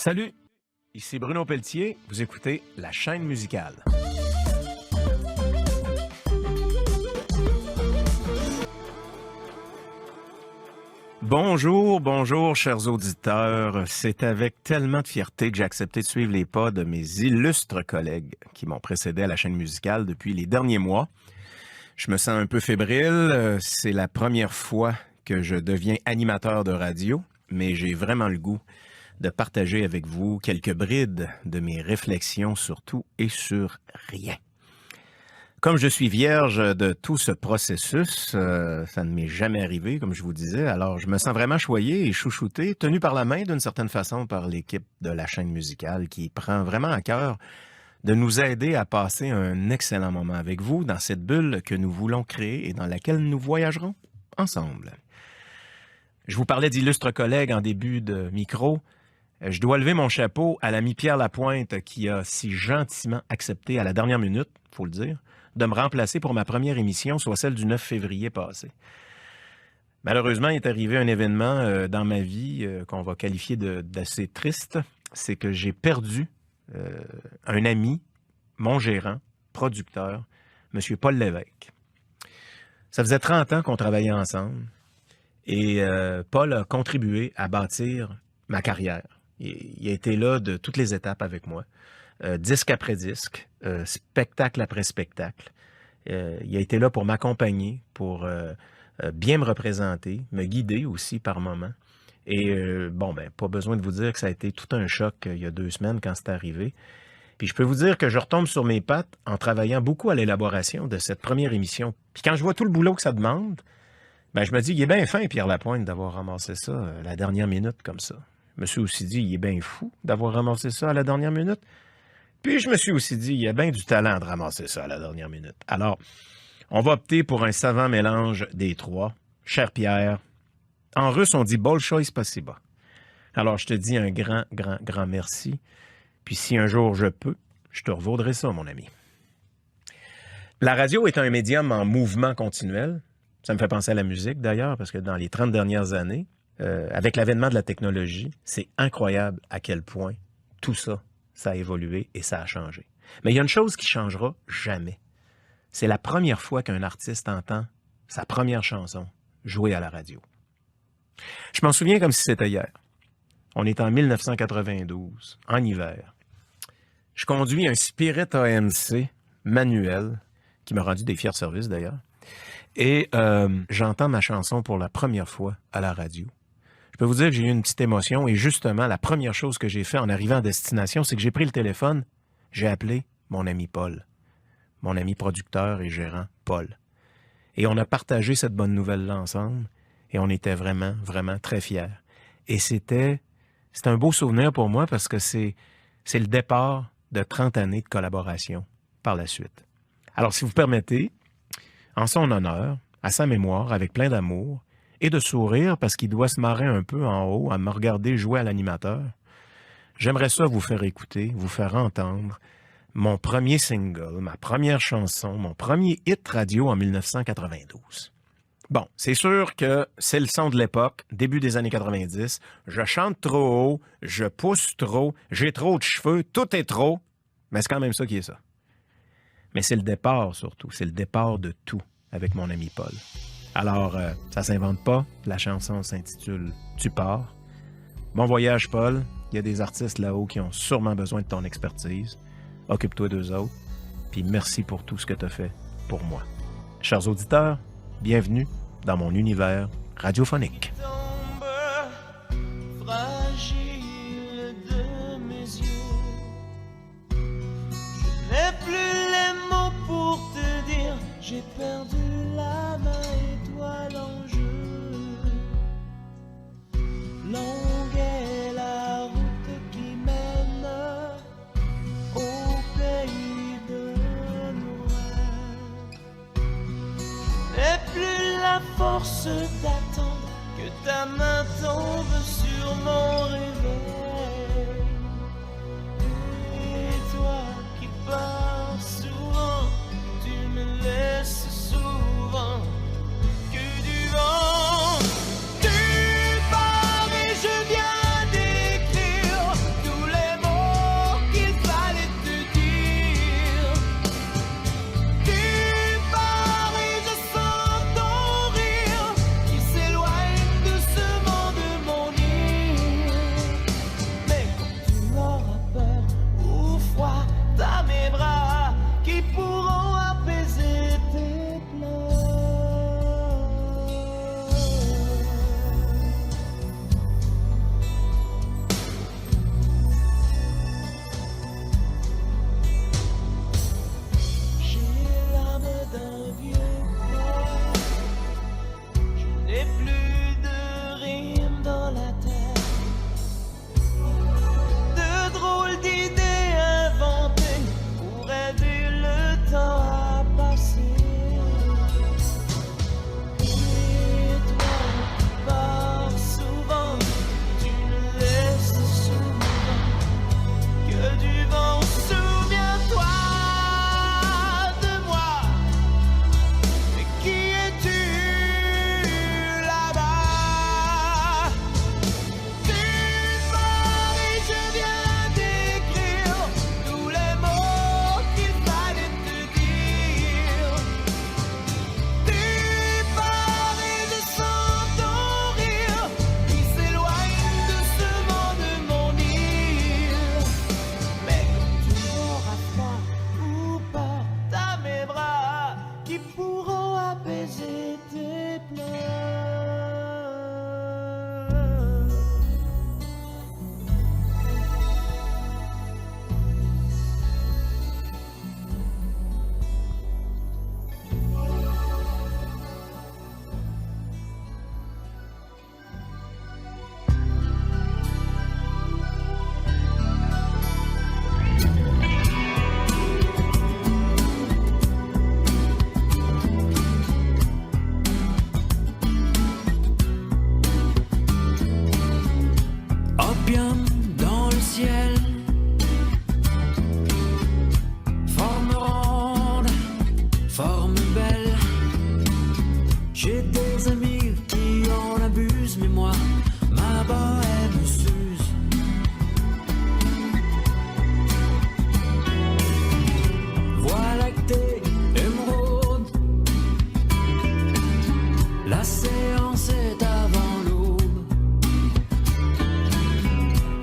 Salut, ici Bruno Pelletier, vous écoutez La Chaîne musicale. Bonjour, chers auditeurs. C'est avec tellement de fierté que j'ai accepté de suivre les pas de mes illustres collègues qui m'ont précédé à la chaîne musicale depuis les derniers mois. Je me sens un peu fébrile. C'est la première fois que je deviens animateur de radio, mais j'ai vraiment le goût de partager avec vous quelques brides de mes réflexions sur tout et sur rien. Comme je suis vierge de tout ce processus, ça ne m'est jamais arrivé, comme je vous disais, alors je me sens vraiment choyé et chouchouté, tenu par la main d'une certaine façon par l'équipe de la chaîne musicale qui prend vraiment à cœur de nous aider à passer un excellent moment avec vous dans cette bulle que nous voulons créer et dans laquelle nous voyagerons ensemble. Je vous parlais d'illustres collègues en début de micro. Je dois lever mon chapeau à l'ami Pierre Lapointe qui a si gentiment accepté à la dernière minute, il faut le dire, de me remplacer pour ma première émission, soit celle du 9 février passé. Malheureusement, il est arrivé un événement dans ma vie qu'on va qualifier d'assez triste. C'est que j'ai perdu un ami, mon gérant, producteur, M. Paul Lévesque. Ça faisait 30 ans qu'on travaillait ensemble et Paul a contribué à bâtir ma carrière. Il a été là de toutes les étapes avec moi, disque après disque, spectacle après spectacle. Il a été là pour m'accompagner, pour bien me représenter, me guider aussi par moments. Et pas besoin de vous dire que ça a été tout un choc il y a 2 semaines quand c'est arrivé. Puis je peux vous dire que je retombe sur mes pattes en travaillant beaucoup à l'élaboration de cette première émission. Puis quand je vois tout le boulot que ça demande, je me dis, il est bien fin, Pierre Lapointe, d'avoir ramassé ça à la dernière minute comme ça. Je me suis aussi dit, il est bien fou d'avoir ramassé ça à la dernière minute. Puis je me suis aussi dit, il y a bien du talent de ramasser ça à la dernière minute. Alors, on va opter pour un savant mélange des trois. Cher Pierre, en russe, on dit « Bolshoï spasiba ». Alors, je te dis un grand merci. Puis si un jour je peux, je te revaudrai ça, mon ami. La radio est un médium en mouvement continuel. Ça me fait penser à la musique, d'ailleurs, parce que dans les 30 dernières années, avec l'avènement de la technologie, c'est incroyable à quel point tout ça, ça a évolué et ça a changé. Mais il y a une chose qui ne changera jamais. C'est la première fois qu'un artiste entend sa première chanson jouer à la radio. Je m'en souviens comme si c'était hier. On est en 1992, en hiver. Je conduis un Spirit AMC manuel, qui m'a rendu des fiers services d'ailleurs, et j'entends ma chanson pour la première fois à la radio. Je peux vous dire que j'ai eu une petite émotion et justement, la première chose que j'ai fait en arrivant à destination, c'est que j'ai pris le téléphone, j'ai appelé mon ami Paul, mon ami producteur et gérant Paul. Et on a partagé cette bonne nouvelle-là ensemble et on était vraiment très fiers. Et c'était un beau souvenir pour moi parce que c'est le départ de 30 années de collaboration par la suite. Alors, si vous permettez, en son honneur, à sa mémoire, avec plein d'amour, et de sourire parce qu'il doit se marrer un peu en haut à me regarder jouer à l'animateur, j'aimerais ça vous faire écouter, vous faire entendre mon premier single, ma première chanson, mon premier hit radio en 1992. Bon, c'est sûr que c'est le son de l'époque, début des années 90. Je chante trop haut, je pousse trop, j'ai trop de cheveux, tout est trop, mais c'est quand même ça qui est ça. Mais c'est le départ surtout, c'est le départ de tout avec mon ami Paul. Alors, ça s'invente pas. La chanson s'intitule « Tu pars ». Bon voyage, Paul. Il y a des artistes là-haut qui ont sûrement besoin de ton expertise. Occupe-toi d'eux autres. Puis merci pour tout ce que tu as fait pour moi. Chers auditeurs, bienvenue dans mon univers radiophonique. Fragile de mes yeux, je n'ai plus les mots pour te dire, j'ai perdu la main. Longue est la route qui mène au pays de nos rêves. Je n'ai plus la force d'attendre que ta main tombe sur mon réveil. Et toi qui pars souvent, tu me laisses souvent que du vent. Tu pars et je viens d'écrire tout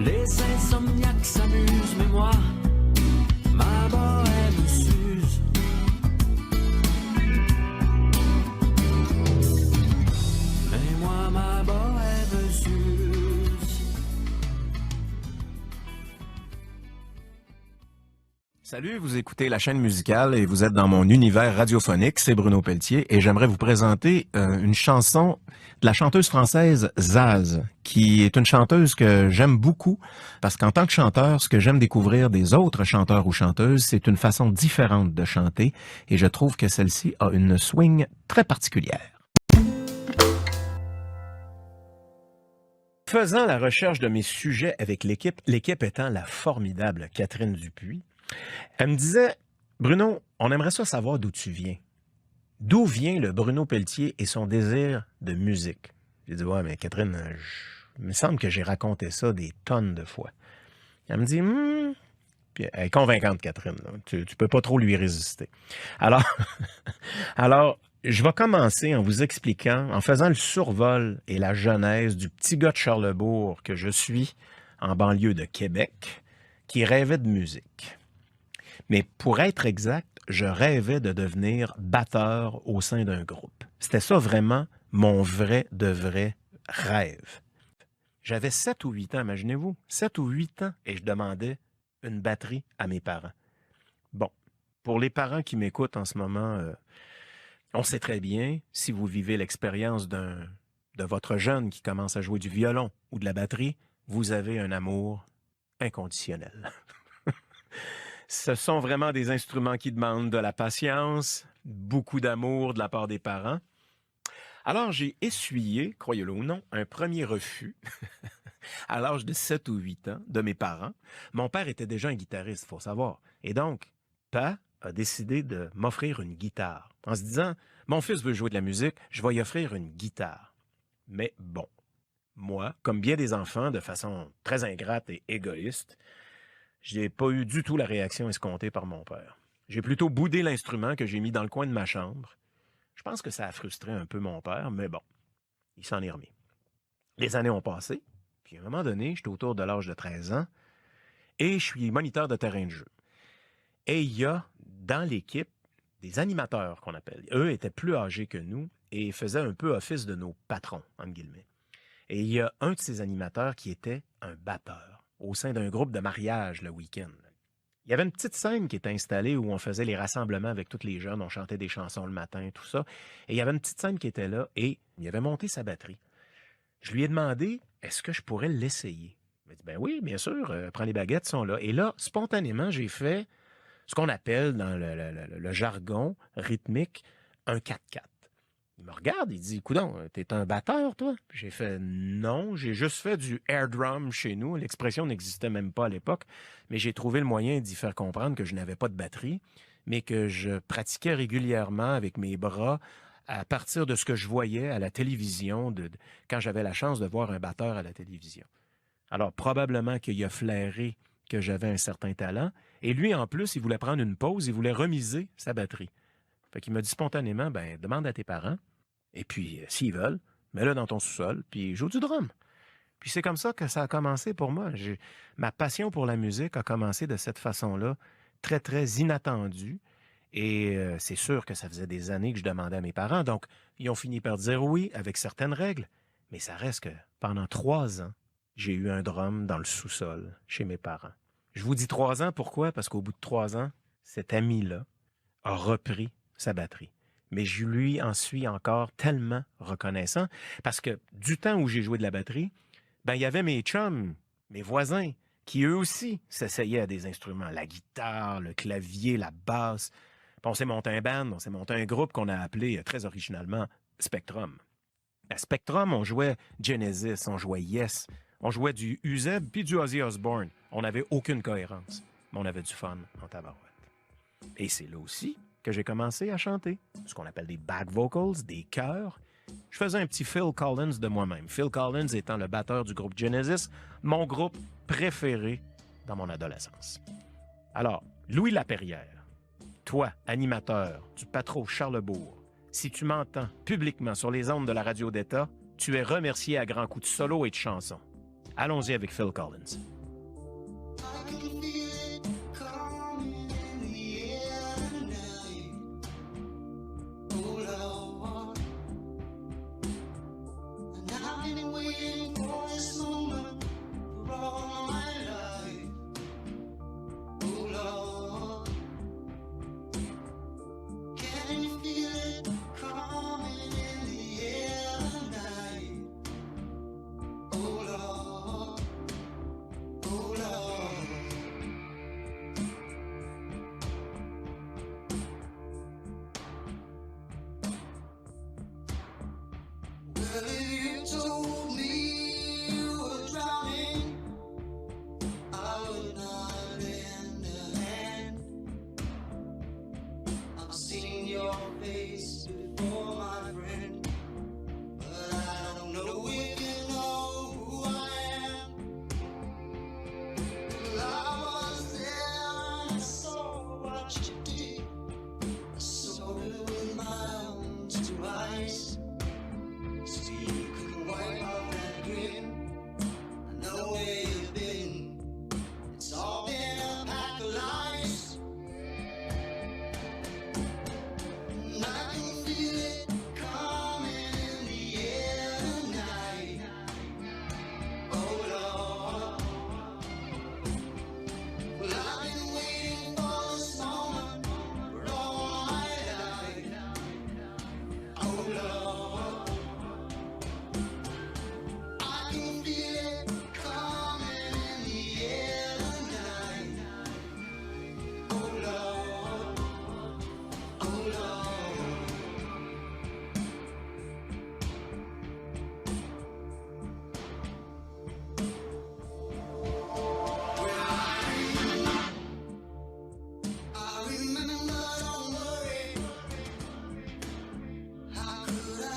Les insomniaques s'amusent, mais moi, ma bohème s'use. Mais moi, ma bohème s'use. Salut, vous écoutez la chaîne musicale et vous êtes dans mon univers radiophonique, c'est Bruno Pelletier et j'aimerais vous présenter une chanson de la chanteuse française Zaz, qui est une chanteuse que j'aime beaucoup parce qu'en tant que chanteur, ce que j'aime découvrir des autres chanteurs ou chanteuses, c'est une façon différente de chanter et je trouve que celle-ci a une swing très particulière. Faisant la recherche de mes sujets avec l'équipe étant la formidable Catherine Dupuis, elle me disait, Bruno, on aimerait ça savoir d'où tu viens. D'où vient le Bruno Pelletier et son désir de musique? J'ai dit, ouais, mais Catherine, il me semble que j'ai raconté ça des tonnes de fois. Elle me dit, Puis elle est convaincante, Catherine. Là. Tu peux pas trop lui résister. Alors, je vais commencer en vous expliquant, en faisant le survol et la genèse du petit gars de Charlebourg que je suis en banlieue de Québec, qui rêvait de musique. Mais pour être exact, je rêvais de devenir batteur au sein d'un groupe. C'était ça vraiment mon vrai de vrai rêve. J'avais 7 ou 8 ans, imaginez-vous, 7 ou 8 ans, et je demandais une batterie à mes parents. Bon, pour les parents qui m'écoutent en ce moment, on sait très bien, si vous vivez l'expérience de votre jeune qui commence à jouer du violon ou de la batterie, vous avez un amour inconditionnel. Ce sont vraiment des instruments qui demandent de la patience, beaucoup d'amour de la part des parents. Alors, j'ai essuyé, croyez-le ou non, un premier refus à l'âge de 7 ou 8 ans de mes parents. Mon père était déjà un guitariste, il faut savoir. Et donc, Pa a décidé de m'offrir une guitare en se disant, mon fils veut jouer de la musique, je vais lui offrir une guitare. Mais bon, moi, comme bien des enfants, de façon très ingrate et égoïste, je n'ai pas eu du tout la réaction escomptée par mon père. J'ai plutôt boudé l'instrument que j'ai mis dans le coin de ma chambre. Je pense que ça a frustré un peu mon père, mais bon, il s'en est remis. Les années ont passé, puis à un moment donné, j'étais autour de l'âge de 13 ans, et je suis moniteur de terrain de jeu. Et il y a dans l'équipe des animateurs qu'on appelle. Eux étaient plus âgés que nous et faisaient un peu office de nos patrons, entre guillemets. Et il y a un de ces animateurs qui était un batteur au sein d'un groupe de mariage le week-end. Il y avait une petite scène qui était installée où on faisait les rassemblements avec tous les jeunes, on chantait des chansons le matin, tout ça. Et il y avait une petite scène qui était là et il avait monté sa batterie. Je lui ai demandé, est-ce que je pourrais l'essayer? Il m'a dit, ben oui, bien sûr, prends les baguettes, sont là. Et là, spontanément, j'ai fait ce qu'on appelle dans le jargon rythmique un 4-4. Il me regarde, il dit, coudonc, t'es un batteur, toi? Puis j'ai fait, non, j'ai juste fait du air drum chez nous. L'expression n'existait même pas à l'époque, mais j'ai trouvé le moyen d'y faire comprendre que je n'avais pas de batterie, mais que je pratiquais régulièrement avec mes bras à partir de ce que je voyais à la télévision, quand j'avais la chance de voir un batteur à la télévision. Alors, probablement qu'il a flairé que j'avais un certain talent, et lui, en plus, il voulait prendre une pause, il voulait remiser sa batterie. Fait qu'il m'a dit spontanément, ben demande à tes parents, et puis s'ils veulent, mets-le dans ton sous-sol, puis joue du drum. Puis c'est comme ça que ça a commencé pour moi. Ma passion pour la musique a commencé de cette façon-là, très, très inattendue. Et c'est sûr que ça faisait des années que je demandais à mes parents. Donc, ils ont fini par dire oui, avec certaines règles. Mais ça reste que pendant 3 ans, j'ai eu un drum dans le sous-sol chez mes parents. Je vous dis 3 ans, pourquoi? Parce qu'au bout de 3 ans, cet ami-là a repris sa batterie. Mais je lui en suis encore tellement reconnaissant parce que du temps où j'ai joué de la batterie, ben il y avait mes chums, mes voisins, qui eux aussi s'essayaient à des instruments, la guitare, le clavier, la basse. Puis on s'est monté un band, on s'est monté un groupe qu'on a appelé très originalement Spectrum. À Spectrum, on jouait Genesis, on jouait Yes, on jouait du Uzeb puis du Ozzy Osbourne. On n'avait aucune cohérence, mais on avait du fun en tabarouette. Et c'est là aussi que j'ai commencé à chanter, ce qu'on appelle des back vocals, des chœurs. Je faisais un petit Phil Collins de moi-même. Phil Collins étant le batteur du groupe Genesis, mon groupe préféré dans mon adolescence. Alors, Louis Laperrière, toi, animateur du Patro Charlebourg, si tu m'entends publiquement sur les ondes de la radio d'État, tu es remercié à grands coups de solo et de chansons. Allons-y avec Phil Collins. can feel it coming in the air tonight. Oh Lord, and I've been waiting for this moment for all my life. Oh Lord, can you feel it coming in the air tonight? Oh Lord, oh Lord. Well, if you told me you were drowning, I would not lend a hand. I've seen your face before, my friend, but I don't know if you know who I am. Well, I was there and I saw what you did. I saw it with my own two eyes. So you could wipe out that grin. I know where you've been. It's all been a pack of lies. And I can feel it coming in the air tonight. Oh Lord. Well, I've been waiting for this moment for all my life. Oh Lord. I can feel it coming in the air tonight. Oh Lord, oh Lord. I remember, don't worry. How could I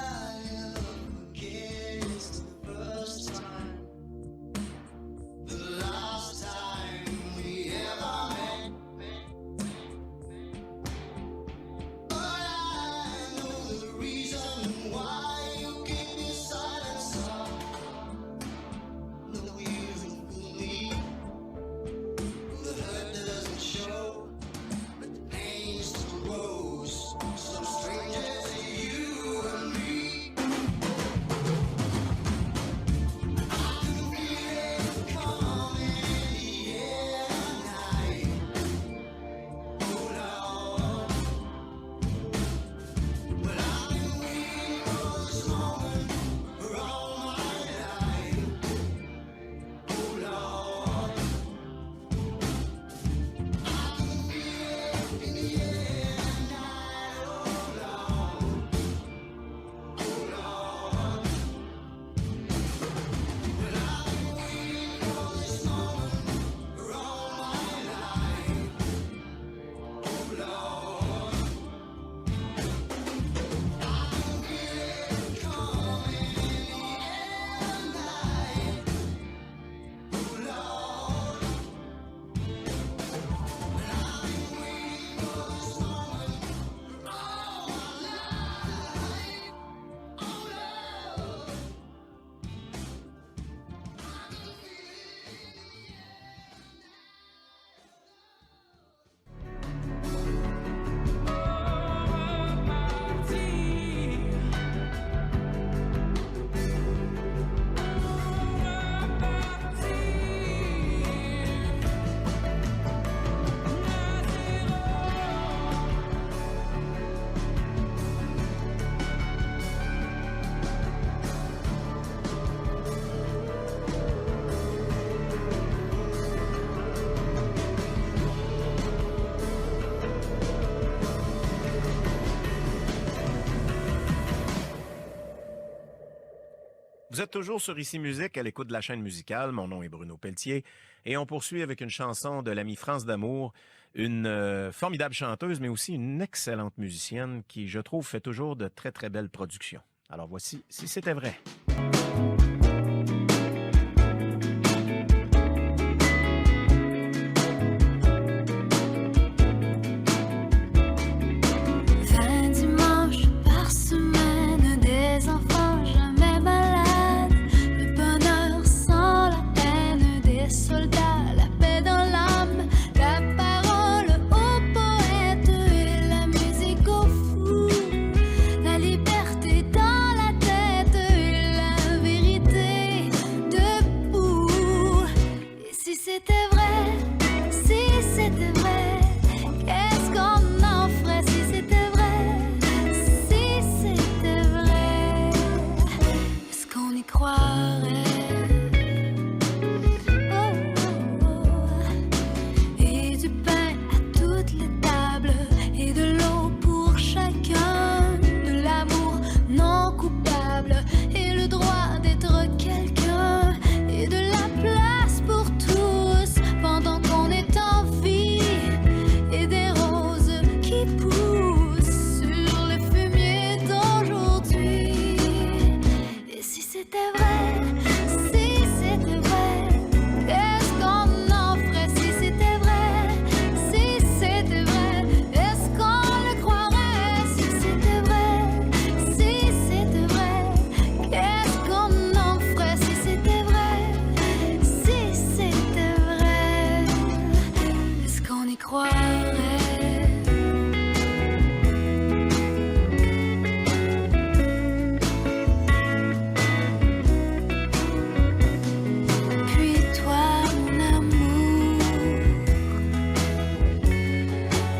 ever forget? It's the first time, the last time we ever met. But I know the reason why you keep your silence up. No, you don't fool me. The hurt doesn't show, but the pain still grows. So strangers to you and me. I can feel it coming in the air tonight. Oh Lord, but I've been waiting for this moment for all my life. Oh Lord, I can feel it in the air tonight. Oh Lord, oh Lord, but I've been waiting for this moment for all my life. Oh Lord, I can feel it coming in the air tonight. Oh Lord, but I've been waiting for this moment for all my life. Oh Lord, I can feel it in the air. Vous êtes toujours sur Ici Musique, à l'écoute de la chaîne musicale. Mon nom est Bruno Pelletier. Et on poursuit avec une chanson de l'amie France d'Amour, une formidable chanteuse, mais aussi une excellente musicienne qui, je trouve, fait toujours de très, très belles productions. Alors voici Si c'était vrai. Fin dimanche par semaine, des enfants jamais malades, le bonheur sans la haine, des soldats, la paix dans l'âme. c'était vrai, si c'était vrai, qu'est-ce qu'on en ferait si c'était vrai, si c'était vrai, est-ce qu'on y croirait? Oh, oh, oh. Et du pain à toutes les tables, et de l'eau pour chacun, de l'amour non coupable, et le droit d'être quelqu'un, et de la place pour tous pendant qu'on est en vie, et des roses qui poussent sur les fumiers d'aujourd'hui. Et si c'était vrai, si c'était vrai, qu'est-ce qu'on en ferait si c'était vrai, si c'était vrai, est-ce qu'on le croirait si c'était vrai, si c'était vrai, qu'est-ce qu'on en ferait si c'était vrai, si c'était vrai, est-ce qu'on y croirait? Puis toi, mon amour,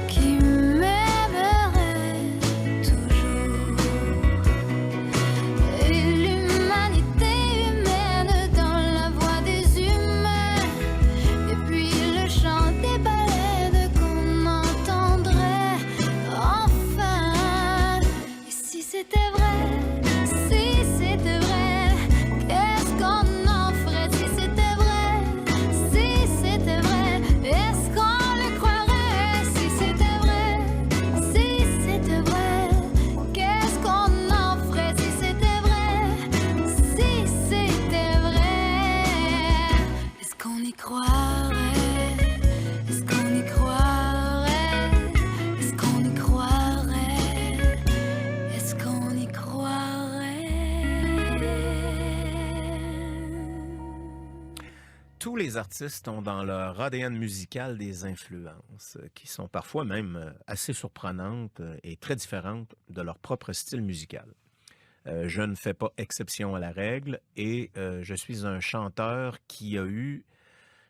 qui m'aimerait toujours, et l'humanité humaine dans la voix des humains, et puis le chant des baleines qu'on entendrait enfin. Et si c'était vrai, si c'était vrai, qu'est-ce qu'on en ferait si c'était vrai, si c'était vrai, est-ce qu'on le croirait si c'était vrai, si c'était vrai, qu'est-ce qu'on en ferait si c'était vrai, si c'était vrai, est-ce qu'on y croirait, est-ce qu'on y croirait, est-ce qu'on y croirait, est-ce qu'on y croirait? Tous les artistes ont dans leur ADN musical des influences qui sont parfois même assez surprenantes et très différentes de leur propre style musical. Je ne fais pas exception à la règle et je suis un chanteur qui a eu,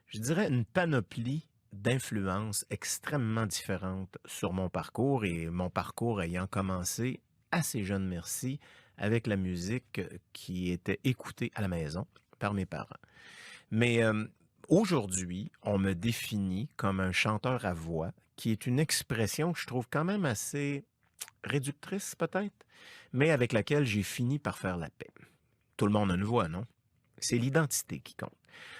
je dirais, une panoplie d'influences extrêmement différentes sur mon parcours et mon parcours ayant commencé assez jeune, merci, avec la musique qui était écoutée à la maison par mes parents. Mais aujourd'hui, on me définit comme un chanteur à voix, qui est une expression que je trouve quand même assez réductrice peut-être, mais avec laquelle j'ai fini par faire la paix. Tout le monde a une voix, non? C'est l'identité qui compte.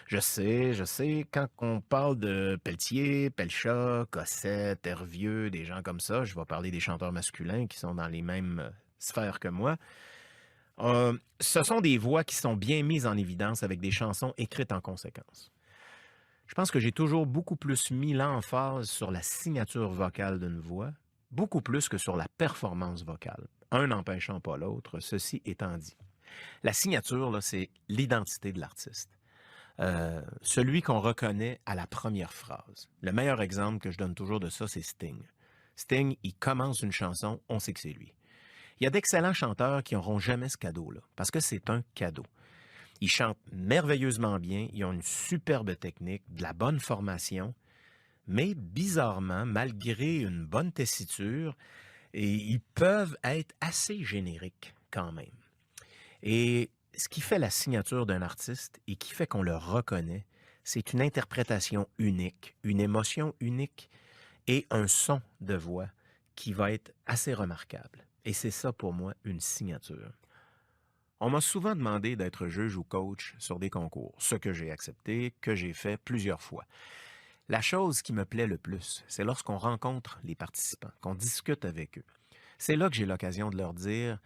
Je sais, quand on parle de Pelletier, Pelchat, Cossette, Hervieux, des gens comme ça, je vais parler des chanteurs masculins qui sont dans les mêmes sphères que moi. Ce sont des voix qui sont bien mises en évidence avec des chansons écrites en conséquence. Je pense que j'ai toujours beaucoup plus mis l'emphase sur la signature vocale d'une voix, beaucoup plus que sur la performance vocale, un n'empêchant pas l'autre, ceci étant dit. La signature, là, c'est l'identité de l'artiste. Celui qu'on reconnaît à la première phrase. Le meilleur exemple que je donne toujours de ça, c'est Sting. Sting, il commence une chanson, on sait que c'est lui. Il y a d'excellents chanteurs qui n'auront jamais ce cadeau-là, parce que c'est un cadeau. Ils chantent merveilleusement bien, ils ont une superbe technique, de la bonne formation, mais bizarrement, malgré une bonne tessiture, ils peuvent être assez génériques quand même. Et ce qui fait la signature d'un artiste et qui fait qu'on le reconnaît, c'est une interprétation unique, une émotion unique et un son de voix qui va être assez remarquable. Et c'est ça pour moi une signature. On m'a souvent demandé d'être juge ou coach sur des concours, ce que j'ai accepté, que j'ai fait plusieurs fois. La chose qui me plaît le plus, c'est lorsqu'on rencontre les participants, qu'on discute avec eux. C'est là que j'ai l'occasion de leur dire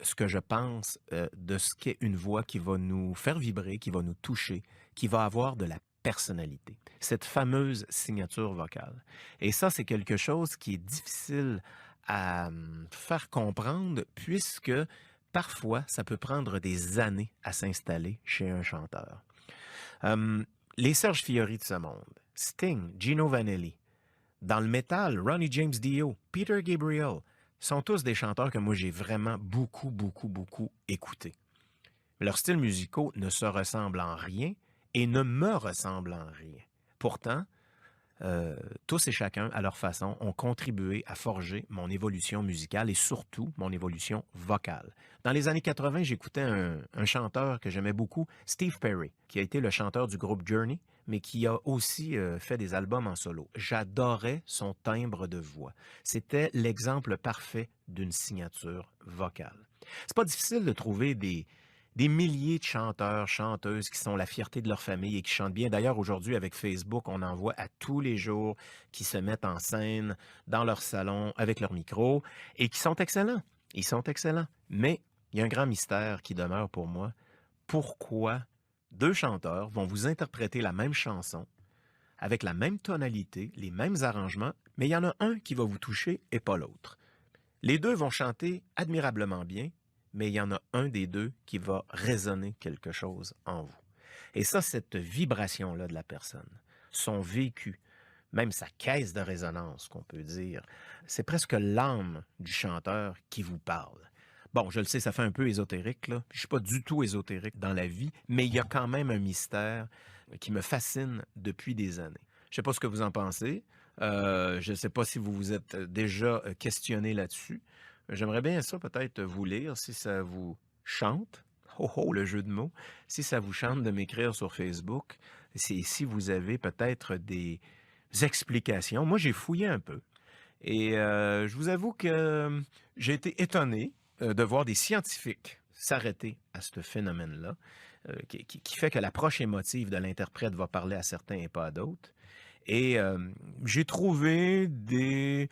ce que je pense de ce qu'est une voix qui va nous faire vibrer, qui va nous toucher, qui va avoir de la personnalité. Cette fameuse signature vocale. Et ça, c'est quelque chose qui est difficile à faire comprendre puisque parfois, ça peut prendre des années à s'installer chez un chanteur. Les Serge Fiori de ce monde, Sting, Gino Vanelli. Dans le métal, Ronnie James Dio, Peter Gabriel, sont tous des chanteurs que moi j'ai vraiment beaucoup écoutés. Leurs styles musicaux ne se ressemblent en rien et ne me ressemblent en rien. Pourtant, tous et chacun, à leur façon, ont contribué à forger mon évolution musicale et surtout mon évolution vocale. Dans les années 80, j'écoutais un chanteur que j'aimais beaucoup, Steve Perry, qui a été le chanteur du groupe Journey, mais qui a aussi fait des albums en solo. J'adorais son timbre de voix. C'était l'exemple parfait d'une signature vocale. C'est pas difficile de trouver des milliers de chanteurs, chanteuses qui sont la fierté de leur famille et qui chantent bien. D'ailleurs, aujourd'hui, avec Facebook, on en voit à tous les jours qui se mettent en scène dans leur salon avec leur micro et qui sont excellents. Ils sont excellents. Mais il y a un grand mystère qui demeure pour moi. Pourquoi deux chanteurs vont vous interpréter la même chanson avec la même tonalité, les mêmes arrangements, mais il y en a un qui va vous toucher et pas l'autre. Les deux vont chanter admirablement bien, mais il y en a un des deux qui va résonner quelque chose en vous. Et ça, cette vibration-là de la personne, son vécu, même sa caisse de résonance, qu'on peut dire, c'est presque l'âme du chanteur qui vous parle. Bon, je le sais, ça fait un peu ésotérique, là. Je suis pas du tout ésotérique dans la vie, mais il y a quand même un mystère qui me fascine depuis des années. Je sais pas ce que vous en pensez. Je sais pas si vous vous êtes déjà questionné là-dessus. J'aimerais bien ça peut-être vous lire si ça vous chante. Oh oh, le jeu de mots. Si ça vous chante de m'écrire sur Facebook, si vous avez peut-être des explications. Moi, j'ai fouillé un peu. Et je vous avoue que j'ai été étonné de voir des scientifiques s'arrêter à ce phénomène-là, qui fait que l'approche émotive de l'interprète va parler à certains et pas à d'autres. Et j'ai trouvé des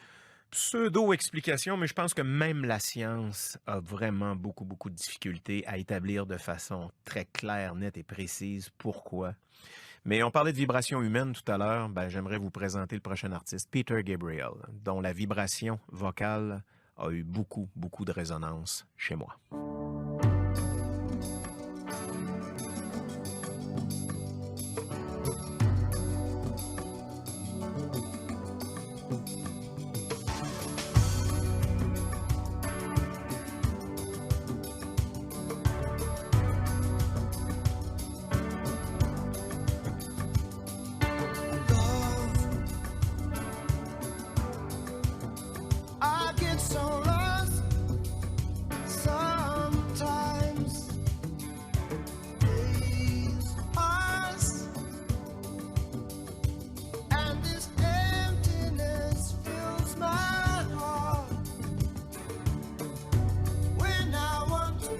pseudo-explications, mais je pense que même la science a vraiment beaucoup de difficultés à établir de façon très claire, nette et précise pourquoi. Mais on parlait de vibration humaine tout à l'heure. Ben, j'aimerais vous présenter le prochain artiste, Peter Gabriel, dont la vibration vocale a eu beaucoup de résonance chez moi. I get so lost sometimes. Days pass, and this emptiness fills my heart. When I want to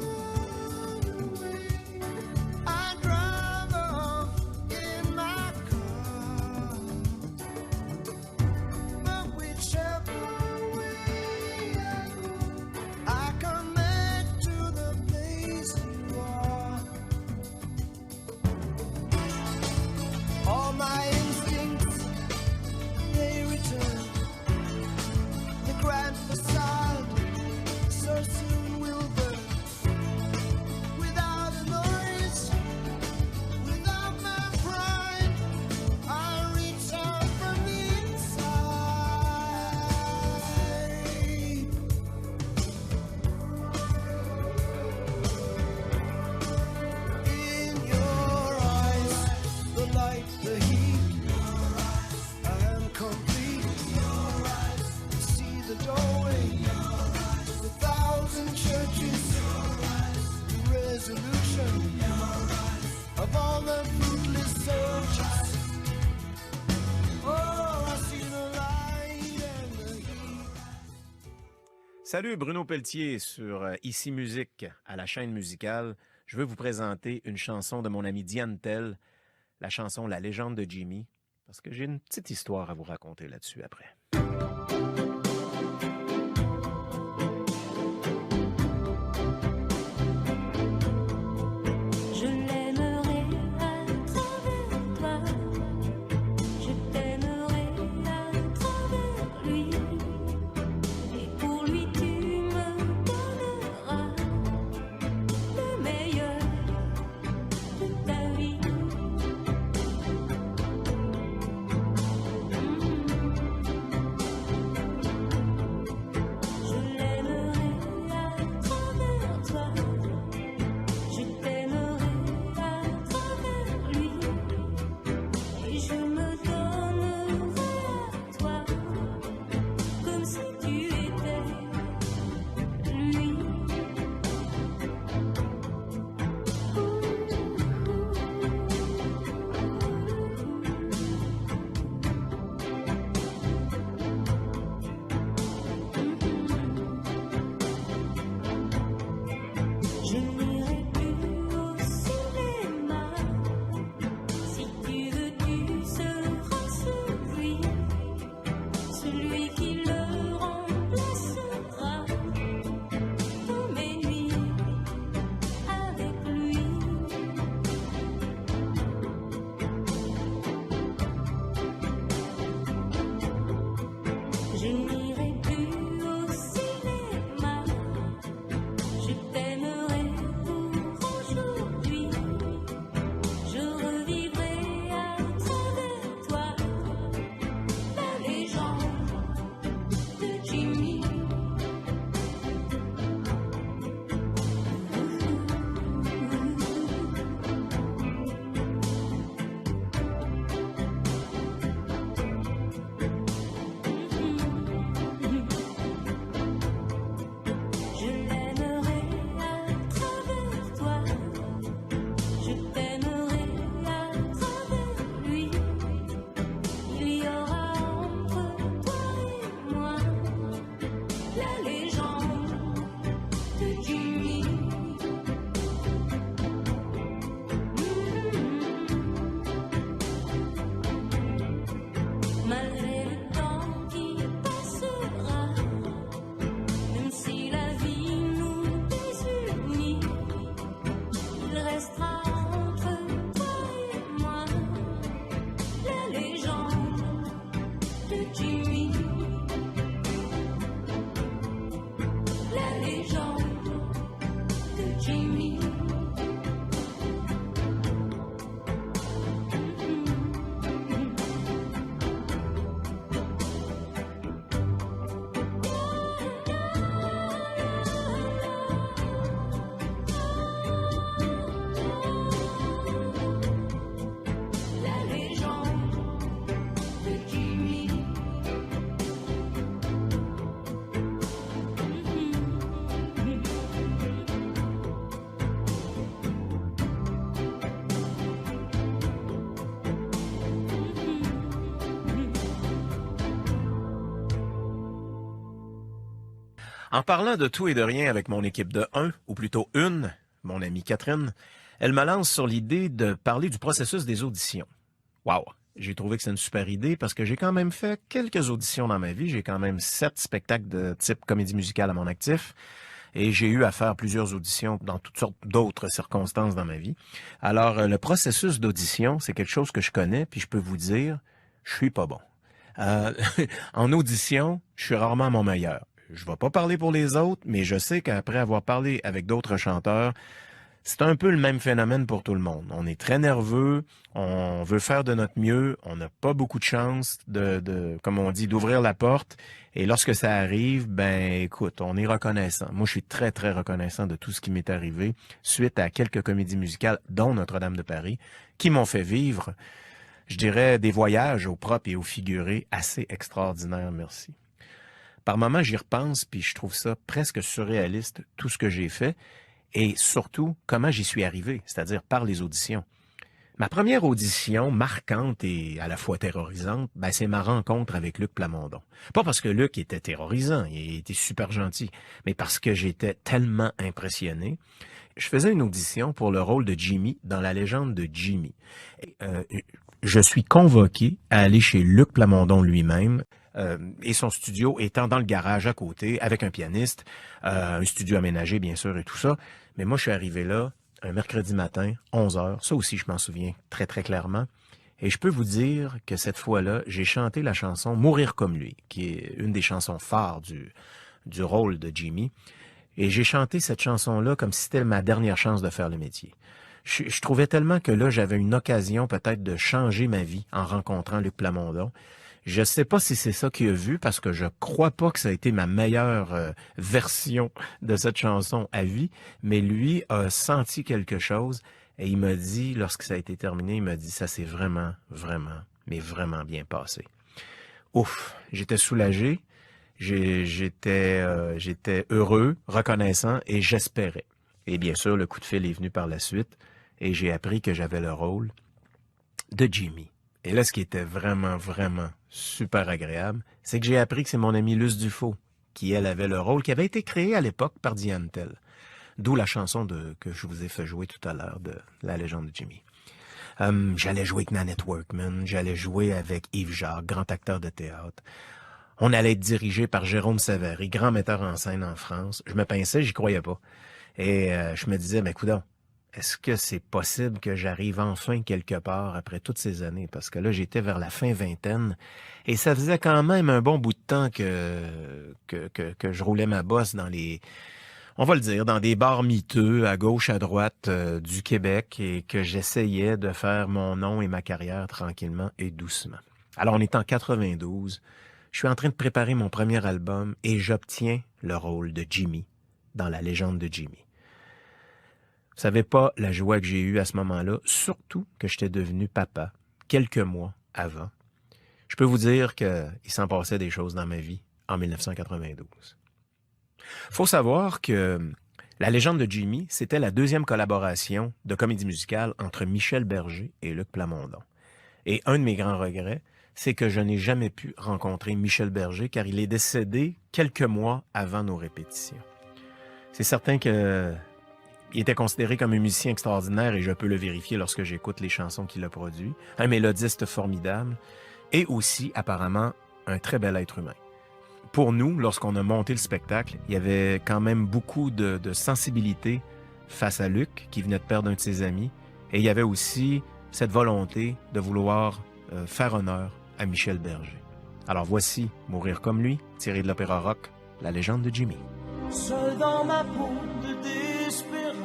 run away, I drive off in my car. But whichever I connect to the place you are. All my instincts, they return. The grand facade so soon will burn. Without a noise, without my pride, I reach out from the inside. In your eyes, the light, the heat, I am complete. See the doorway, the thousand churches, the resolution of all the fruitless searches. Oh, I see the light and the heat. Salut, Bruno Pelletier sur Ici Musique à la chaîne musicale. Je veux vous présenter une chanson de mon ami Diane Tell, la chanson La légende de Jimmy, parce que j'ai une petite histoire à vous raconter là-dessus après. Je l'aimerai à travers toi, je t'aimerai à travers lui, et pour lui tu me donneras le meilleur de ta vie. En parlant de tout et de rien avec mon équipe de 1, ou plutôt une, mon amie Catherine, elle me lance sur l'idée de parler du processus des auditions. Wow! J'ai trouvé que c'est une super idée parce que j'ai quand même fait quelques auditions dans ma vie. J'ai quand même 7 spectacles de type comédie musicale à mon actif. Et j'ai eu à faire plusieurs auditions dans toutes sortes d'autres circonstances dans ma vie. Alors, le processus d'audition, c'est quelque chose que je connais, puis je peux vous dire, je suis pas bon. Euh, en audition, je suis rarement à mon meilleur. Je vais pas parler pour les autres, mais je sais qu'après avoir parlé avec d'autres chanteurs, c'est un peu le même phénomène pour tout le monde. On est très nerveux, on veut faire de notre mieux, on n'a pas beaucoup de chance comme on dit, d'ouvrir la porte. Et lorsque ça arrive, ben écoute, on est reconnaissant. Moi, je suis très, très reconnaissant de tout ce qui m'est arrivé suite à quelques comédies musicales, dont Notre-Dame de Paris, qui m'ont fait vivre, je dirais, des voyages au propre et au figuré assez extraordinaires, merci. Par moments, j'y repense, puis je trouve ça presque surréaliste, tout ce que j'ai fait. Et surtout, comment j'y suis arrivé, c'est-à-dire par les auditions. Ma première audition marquante et à la fois terrorisante, ben c'est ma rencontre avec Luc Plamondon. Pas parce que Luc était terrorisant, il était super gentil, mais parce que j'étais tellement impressionné. Je faisais une audition pour le rôle de Jimmy dans La Légende de Jimmy. Je suis convoqué à aller chez Luc Plamondon lui-même, et son studio étant dans le garage à côté, avec un pianiste, un studio aménagé bien sûr et tout ça. Mais moi, je suis arrivé là un mercredi matin, 11h. Ça aussi, je m'en souviens très très clairement. Et je peux vous dire que cette fois-là, j'ai chanté la chanson « Mourir comme lui », qui est une des chansons phares du rôle de Jimmy. Et j'ai chanté cette chanson-là comme si c'était ma dernière chance de faire le métier. Je trouvais tellement que là, j'avais une occasion peut-être de changer ma vie en rencontrant Luc Plamondon. Je sais pas si c'est ça qu'il a vu, parce que je crois pas que ça a été ma meilleure version de cette chanson à vie, mais lui a senti quelque chose et il m'a dit, lorsque ça a été terminé, il m'a dit, ça s'est vraiment, vraiment, mais vraiment bien passé. Ouf, j'étais soulagé, j'étais heureux, reconnaissant et j'espérais. Et bien sûr, le coup de fil est venu par la suite et j'ai appris que j'avais le rôle de Jimmy. Et là, ce qui était vraiment, vraiment super agréable, c'est que j'ai appris que c'est mon ami Luce Dufaux qui, elle, avait le rôle qui avait été créé à l'époque par Diane Tell. D'où la chanson que je vous ai fait jouer tout à l'heure de La Légende de Jimmy. J'allais jouer avec Nanette Workman, j'allais jouer avec Yves Jacques, grand acteur de théâtre. On allait être dirigé par Jérôme Savary, grand metteur en scène en France. Je me pinçais, j'y croyais pas. Et je me disais, mais coudonc, est-ce que c'est possible que j'arrive enfin quelque part après toutes ces années? Parce que là, j'étais vers la fin vingtaine et ça faisait quand même un bon bout de temps que je roulais ma bosse dans on va le dire, dans des bars miteux à gauche, à droite du Québec et que j'essayais de faire mon nom et ma carrière tranquillement et doucement. Alors, on est en 92. Je suis en train de préparer mon premier album et j'obtiens le rôle de Jimmy dans La Légende de Jimmy. Vous savez pas la joie que j'ai eue à ce moment-là, surtout que j'étais devenu papa quelques mois avant. Je peux vous dire qu'il s'en passait des choses dans ma vie en 1992. Faut savoir que La Légende de Jimmy, c'était la deuxième collaboration de comédie musicale entre Michel Berger et Luc Plamondon. Et un de mes grands regrets, c'est que je n'ai jamais pu rencontrer Michel Berger car il est décédé quelques mois avant nos répétitions. C'est certain que il était considéré comme un musicien extraordinaire et je peux le vérifier lorsque j'écoute les chansons qu'il a produites. Un mélodiste formidable et aussi, apparemment, un très bel être humain. Pour nous, lorsqu'on a monté le spectacle, il y avait quand même beaucoup de sensibilité face à Luc, qui venait de perdre un de ses amis. Et il y avait aussi cette volonté de vouloir faire honneur à Michel Berger. Alors voici Mourir comme lui, tiré de l'opéra rock La Légende de Jimmy. Seul dans ma peau de desperado,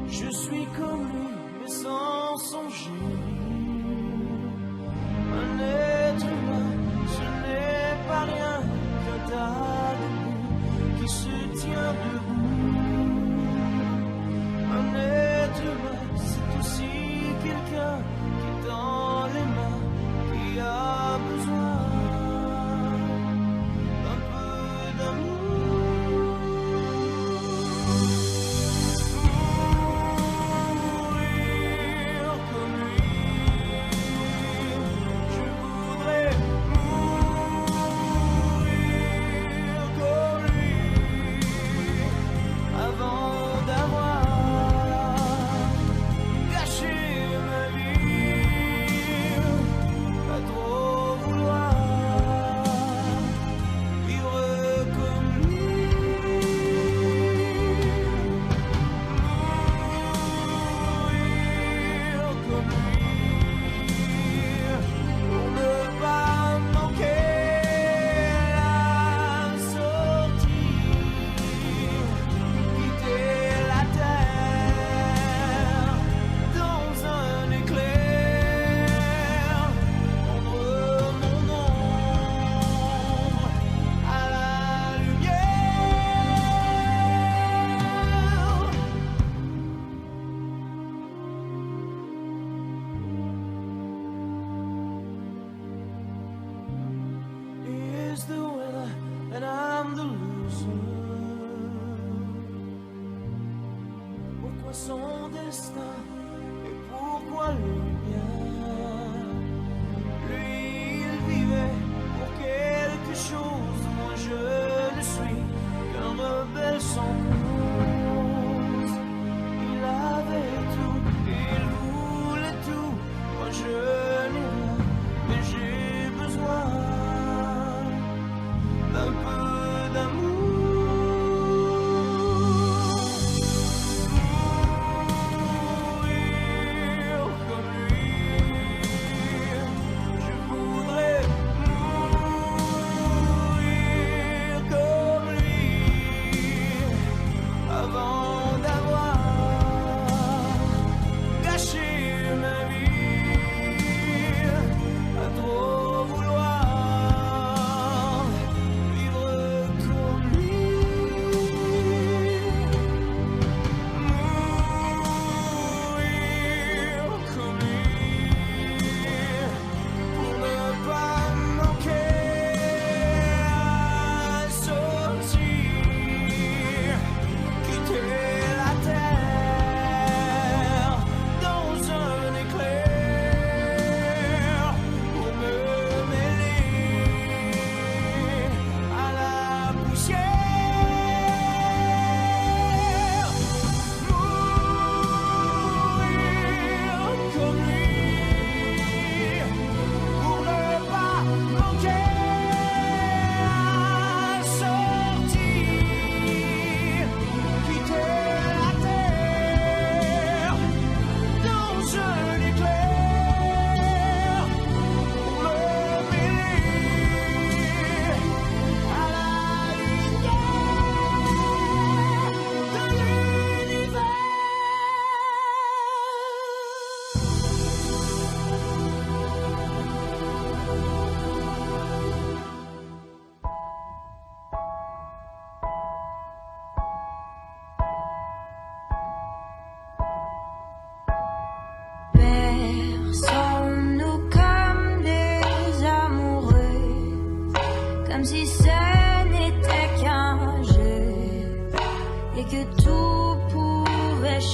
je suis comme lui, mais sans songer. Un être humain, ce n'est pas rien qu'un tas de boue qui se tient debout. Un être humain, c'est aussi quelqu'un qui est dans les mains, qui a besoin d'un peu d'amour. Mourir comme lui, je voudrais mourir.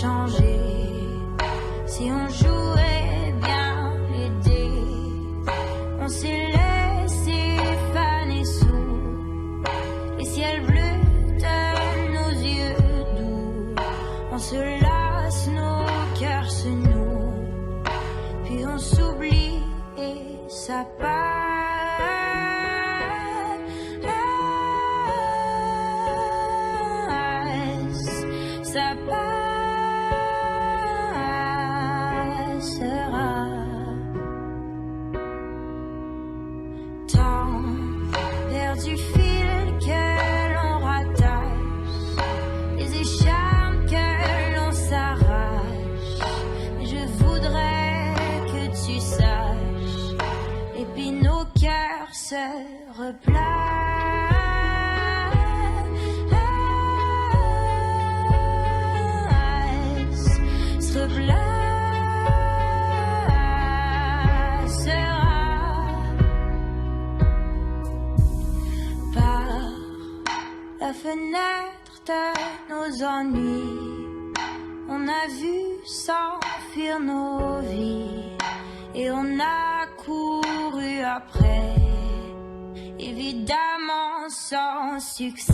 changer si on jouait bien les dés. On s'est laissé faner sous les ciels bleus de nos yeux doux. On se lasse, nos cœurs se nouent, puis on s'oublie et ça passe. Ça passera. Tant perdu fil que l'on rattache, les écharpes que l'on s'arrache. Mais je voudrais que tu saches, et puis nos cœurs se replacent. Par la fenêtre de nos ennuis, on a vu s'enfuir nos vies et on a couru après, évidemment sans succès.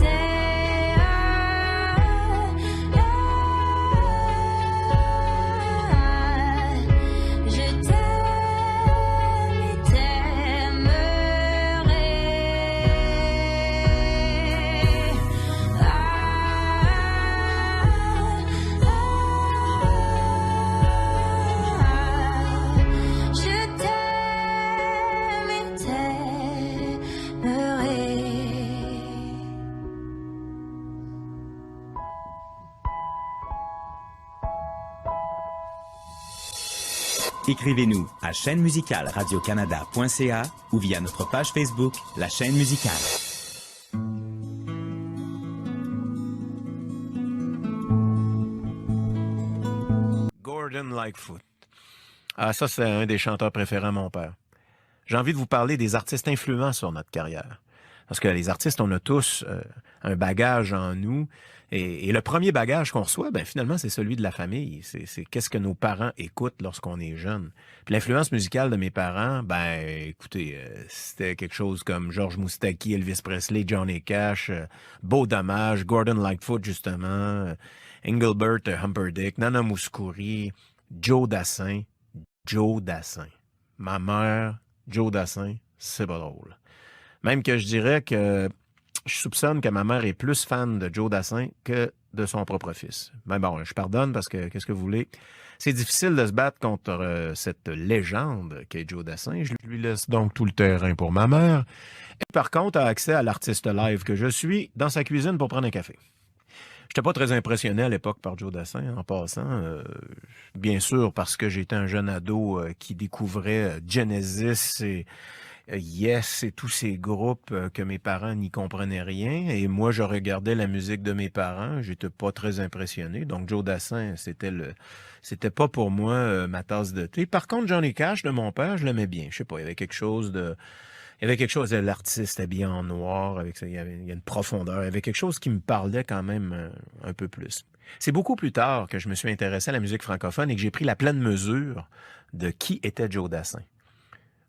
Écrivez-nous à chaîne musicale radiocanada.ca ou via notre page Facebook, La Chaîne Musicale. Gordon Lightfoot. Ah, ça, c'est un des chanteurs préférés à mon père. J'ai envie de vous parler des artistes influents sur notre carrière. Parce que les artistes, on a tous un bagage en nous. Et le premier bagage qu'on reçoit, ben finalement, c'est celui de la famille. C'est qu'est-ce que nos parents écoutent lorsqu'on est jeune. Puis l'influence musicale de mes parents, ben écoutez, c'était quelque chose comme Georges Moustaki, Elvis Presley, Johnny Cash, Beau Dommage, Gordon Lightfoot, justement, Engelbert Humperdinck, Nana Mouskouri, Joe Dassin. Joe Dassin. Ma mère, Joe Dassin, c'est pas drôle. Même que je dirais que je soupçonne que ma mère est plus fan de Joe Dassin que de son propre fils. Ben bon, je pardonne parce que, qu'est-ce que vous voulez? C'est difficile de se battre contre cette légende qu'est Joe Dassin. Je lui laisse donc tout le terrain pour ma mère. Et par contre, a accès à l'artiste live que je suis dans sa cuisine pour prendre un café. J'étais pas très impressionné à l'époque par Joe Dassin, en passant. Bien sûr, parce que j'étais un jeune ado qui découvrait Genesis et Yes et tous ces groupes que mes parents n'y comprenaient rien. Et moi, je regardais la musique de mes parents. J'étais pas très impressionné. Donc, Joe Dassin, c'était pas pour moi ma tasse de thé. Par contre, Johnny Cash de mon père, je l'aimais bien. Je sais pas, il y avait quelque chose de... Il y avait quelque chose, l'artiste habillé en noir, avec ça, il y a une profondeur, il y avait quelque chose qui me parlait quand même un peu plus. C'est beaucoup plus tard que je me suis intéressé à la musique francophone et que j'ai pris la pleine mesure de qui était Joe Dassin.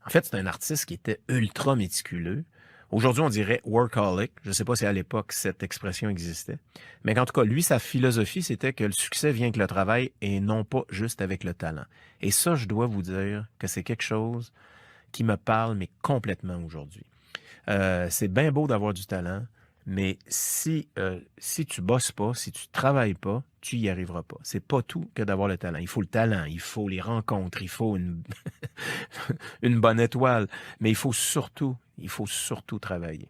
En fait, c'est un artiste qui était ultra méticuleux. Aujourd'hui, on dirait workaholic. Je ne sais pas si à l'époque, cette expression existait. Mais en tout cas, lui, sa philosophie, c'était que le succès vient avec le travail et non pas juste avec le talent. Et ça, je dois vous dire que c'est quelque chose qui me parle, mais complètement aujourd'hui. C'est bien beau d'avoir du talent, mais si tu bosses pas, si tu travailles pas, tu y arriveras pas. C'est pas tout que d'avoir le talent. Il faut le talent, il faut les rencontres, il faut une bonne étoile, mais il faut surtout travailler.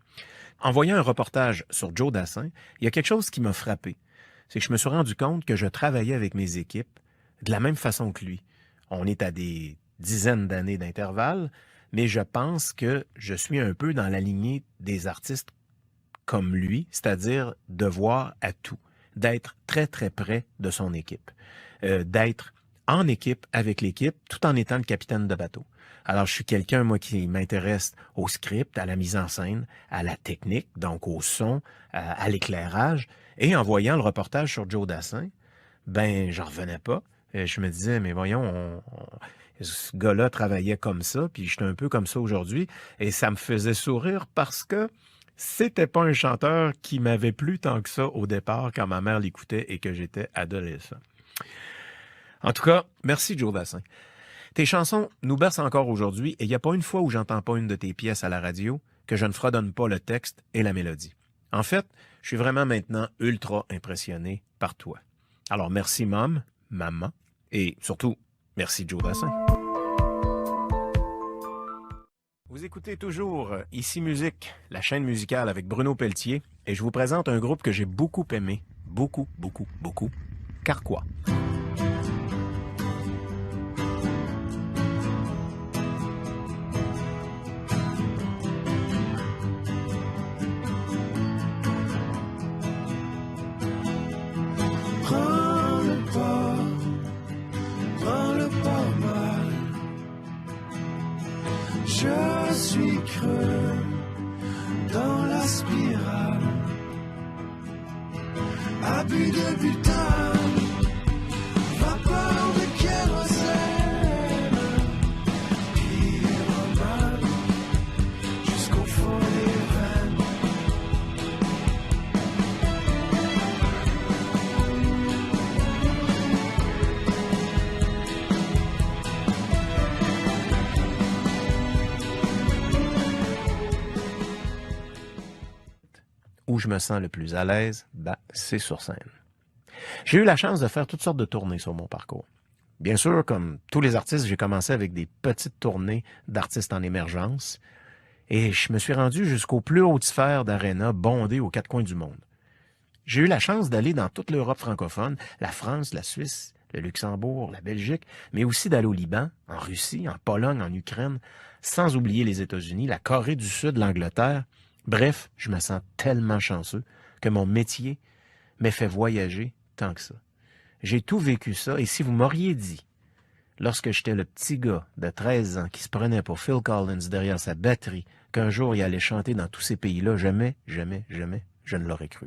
En voyant un reportage sur Joe Dassin, il y a quelque chose qui m'a frappé. C'est que je me suis rendu compte que je travaillais avec mes équipes de la même façon que lui. On est à des dizaines d'années d'intervalle, mais je pense que je suis un peu dans la lignée des artistes comme lui, c'est-à-dire de voir à tout, d'être très, très près de son équipe, d'être en équipe avec l'équipe tout en étant le capitaine de bateau. Alors, je suis quelqu'un, moi, qui m'intéresse au script, à la mise en scène, à la technique, donc au son, à l'éclairage. Et en voyant le reportage sur Joe Dassin, ben, j'en revenais pas. Je me disais, mais voyons, ce gars-là travaillait comme ça, puis j'étais un peu comme ça aujourd'hui. Et ça me faisait sourire parce que c'était pas un chanteur qui m'avait plu tant que ça au départ quand ma mère l'écoutait et que j'étais adolescent. En tout cas, merci Joe Dassin. Tes chansons nous bercent encore aujourd'hui et il n'y a pas une fois où j'entends pas une de tes pièces à la radio que je ne fredonne pas le texte et la mélodie. En fait, je suis vraiment maintenant ultra impressionné par toi. Alors merci maman, et surtout, merci Joe Dassin. Vous écoutez toujours Ici Musique, la chaîne musicale avec Bruno Pelletier, et je vous présente un groupe que j'ai beaucoup aimé, beaucoup, Carquois. Prends-le pas mal. Je suis creux dans la spirale. Abus de butane, vapeur de kérosène, pyromane, jusqu'au fond des veines. Où je me sens le plus à l'aise, ben, c'est sur scène. J'ai eu la chance de faire toutes sortes de tournées sur mon parcours. Bien sûr, comme tous les artistes, j'ai commencé avec des petites tournées d'artistes en émergence et je me suis rendu jusqu'aux plus hautes sphères d'aréna bondées aux quatre coins du monde. J'ai eu la chance d'aller dans toute l'Europe francophone, la France, la Suisse, le Luxembourg, la Belgique, mais aussi d'aller au Liban, en Russie, en Pologne, en Ukraine, sans oublier les États-Unis, la Corée du Sud, l'Angleterre. Bref, je me sens tellement chanceux que mon métier m'ait fait voyager tant que ça. J'ai tout vécu ça, et si vous m'auriez dit, lorsque j'étais le petit gars de 13 ans qui se prenait pour Phil Collins derrière sa batterie, qu'un jour il allait chanter dans tous ces pays-là, jamais, je ne l'aurais cru.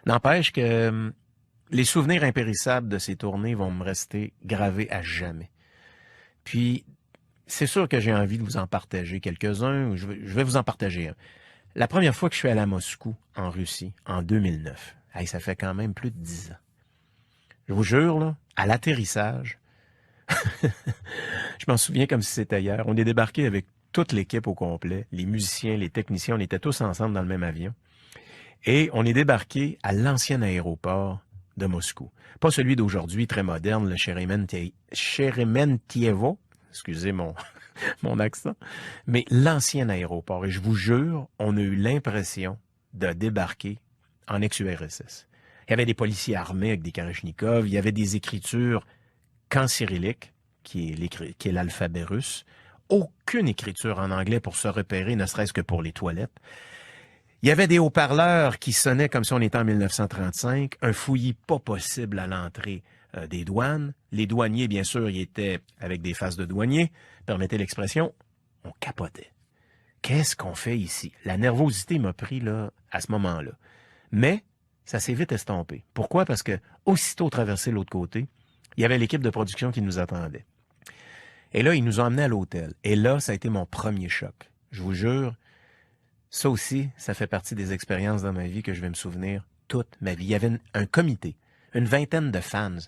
N'empêche que les souvenirs impérissables de ces tournées vont me rester gravés à jamais. Puis, c'est sûr que j'ai envie de vous en partager quelques-uns. Je vais vous en partager un. La première fois que je suis allé à Moscou, en Russie, en 2009, hey, ça fait quand même plus de 10 ans. Je vous jure, là, à l'atterrissage, je m'en souviens comme si c'était hier, on est débarqué avec toute l'équipe au complet, les musiciens, les techniciens, on était tous ensemble dans le même avion. Et on est débarqué à l'ancien aéroport de Moscou. Pas celui d'aujourd'hui, très moderne, le Sheremetyevo, excusez mon accent, mais l'ancien aéroport. Et je vous jure, on a eu l'impression de débarquer en ex-URSS. Il y avait des policiers armés avec des kalachnikovs, il y avait des écritures qu'en cyrillique, qui est l'alphabet russe, aucune écriture en anglais pour se repérer, ne serait-ce que pour les toilettes. Il y avait des haut-parleurs qui sonnaient comme si on était en 1935, un fouillis pas possible à l'entrée des douanes. Les douaniers, bien sûr, ils étaient avec des faces de douaniers, permettez l'expression, on capotait. Qu'est-ce qu'on fait ici? La nervosité m'a pris là à ce moment-là. Mais ça s'est vite estompé. Pourquoi? Parce que aussitôt traversé l'autre côté, il y avait l'équipe de production qui nous attendait. Et là, ils nous ont emmenés à l'hôtel. Et là, ça a été mon premier choc. Je vous jure, ça aussi, ça fait partie des expériences dans ma vie que je vais me souvenir toute ma vie. Il y avait un comité, une vingtaine de fans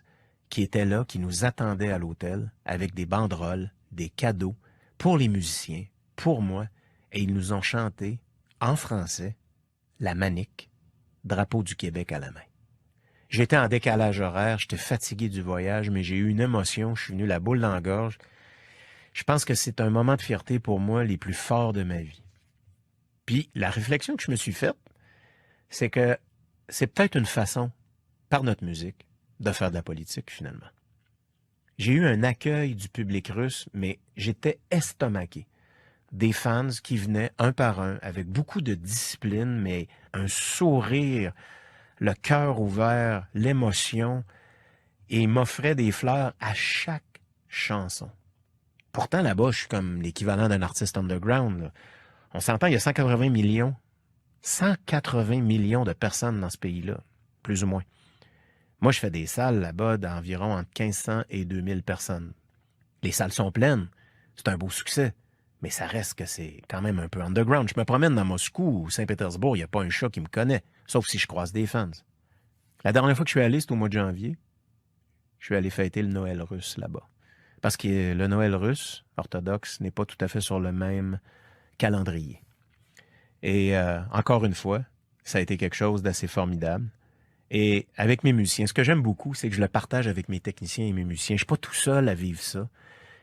qui étaient là, qui nous attendaient à l'hôtel avec des banderoles, des cadeaux pour les musiciens, pour moi, et ils nous ont chanté en français la Manique, drapeau du Québec à la main. J'étais en décalage horaire, j'étais fatigué du voyage, mais j'ai eu une émotion, je suis venu la boule dans la gorge. Je pense que c'est un moment de fierté pour moi les plus forts de ma vie. Puis la réflexion que je me suis faite, c'est que c'est peut-être une façon, par notre musique, de faire de la politique, finalement. J'ai eu un accueil du public russe, mais j'étais estomaqué. Des fans qui venaient un par un, avec beaucoup de discipline, mais un sourire, le cœur ouvert, l'émotion, et ils m'offraient des fleurs à chaque chanson. Pourtant, là-bas, je suis comme l'équivalent d'un artiste underground, là. On s'entend, il y a 180 millions de personnes dans ce pays-là, plus ou moins. Moi, je fais des salles là-bas d'environ entre 1500 et 2000 personnes. Les salles sont pleines. C'est un beau succès. Mais ça reste que c'est quand même un peu underground. Je me promène dans Moscou ou Saint-Pétersbourg, il n'y a pas un chat qui me connaît, sauf si je croise des fans. La dernière fois que je suis allé, c'était au mois de janvier. Je suis allé fêter le Noël russe là-bas. Parce que le Noël russe, orthodoxe, n'est pas tout à fait sur le même calendrier. Et encore une fois, ça a été quelque chose d'assez formidable. Et avec mes musiciens, ce que j'aime beaucoup, c'est que je le partage avec mes techniciens et mes musiciens. Je ne suis pas tout seul à vivre ça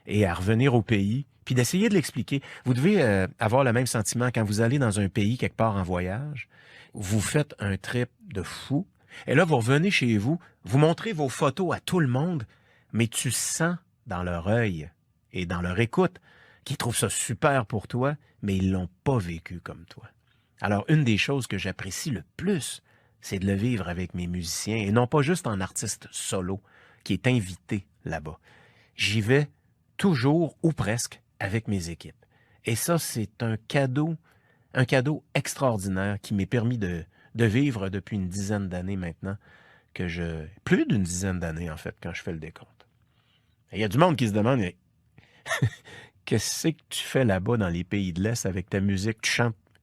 et à revenir au pays, puis d'essayer de l'expliquer. Vous devez avoir le même sentiment quand vous allez dans un pays quelque part en voyage. Vous faites un trip de fou. Et là, vous revenez chez vous, vous montrez vos photos à tout le monde, mais tu sens dans leur œil et dans leur écoute qu'ils trouvent ça super pour toi, mais ils ne l'ont pas vécu comme toi. Alors, une des choses que j'apprécie le plus, c'est de le vivre avec mes musiciens, et non pas juste en artiste solo, qui est invité là-bas. J'y vais toujours, ou presque, avec mes équipes. Et ça, c'est un cadeau extraordinaire qui m'est permis de vivre depuis une dizaine d'années maintenant, plus d'une dizaine d'années, en fait, quand je fais le décompte. Il y a du monde qui se demande, mais qu'est-ce que tu fais là-bas dans les pays de l'Est avec ta musique?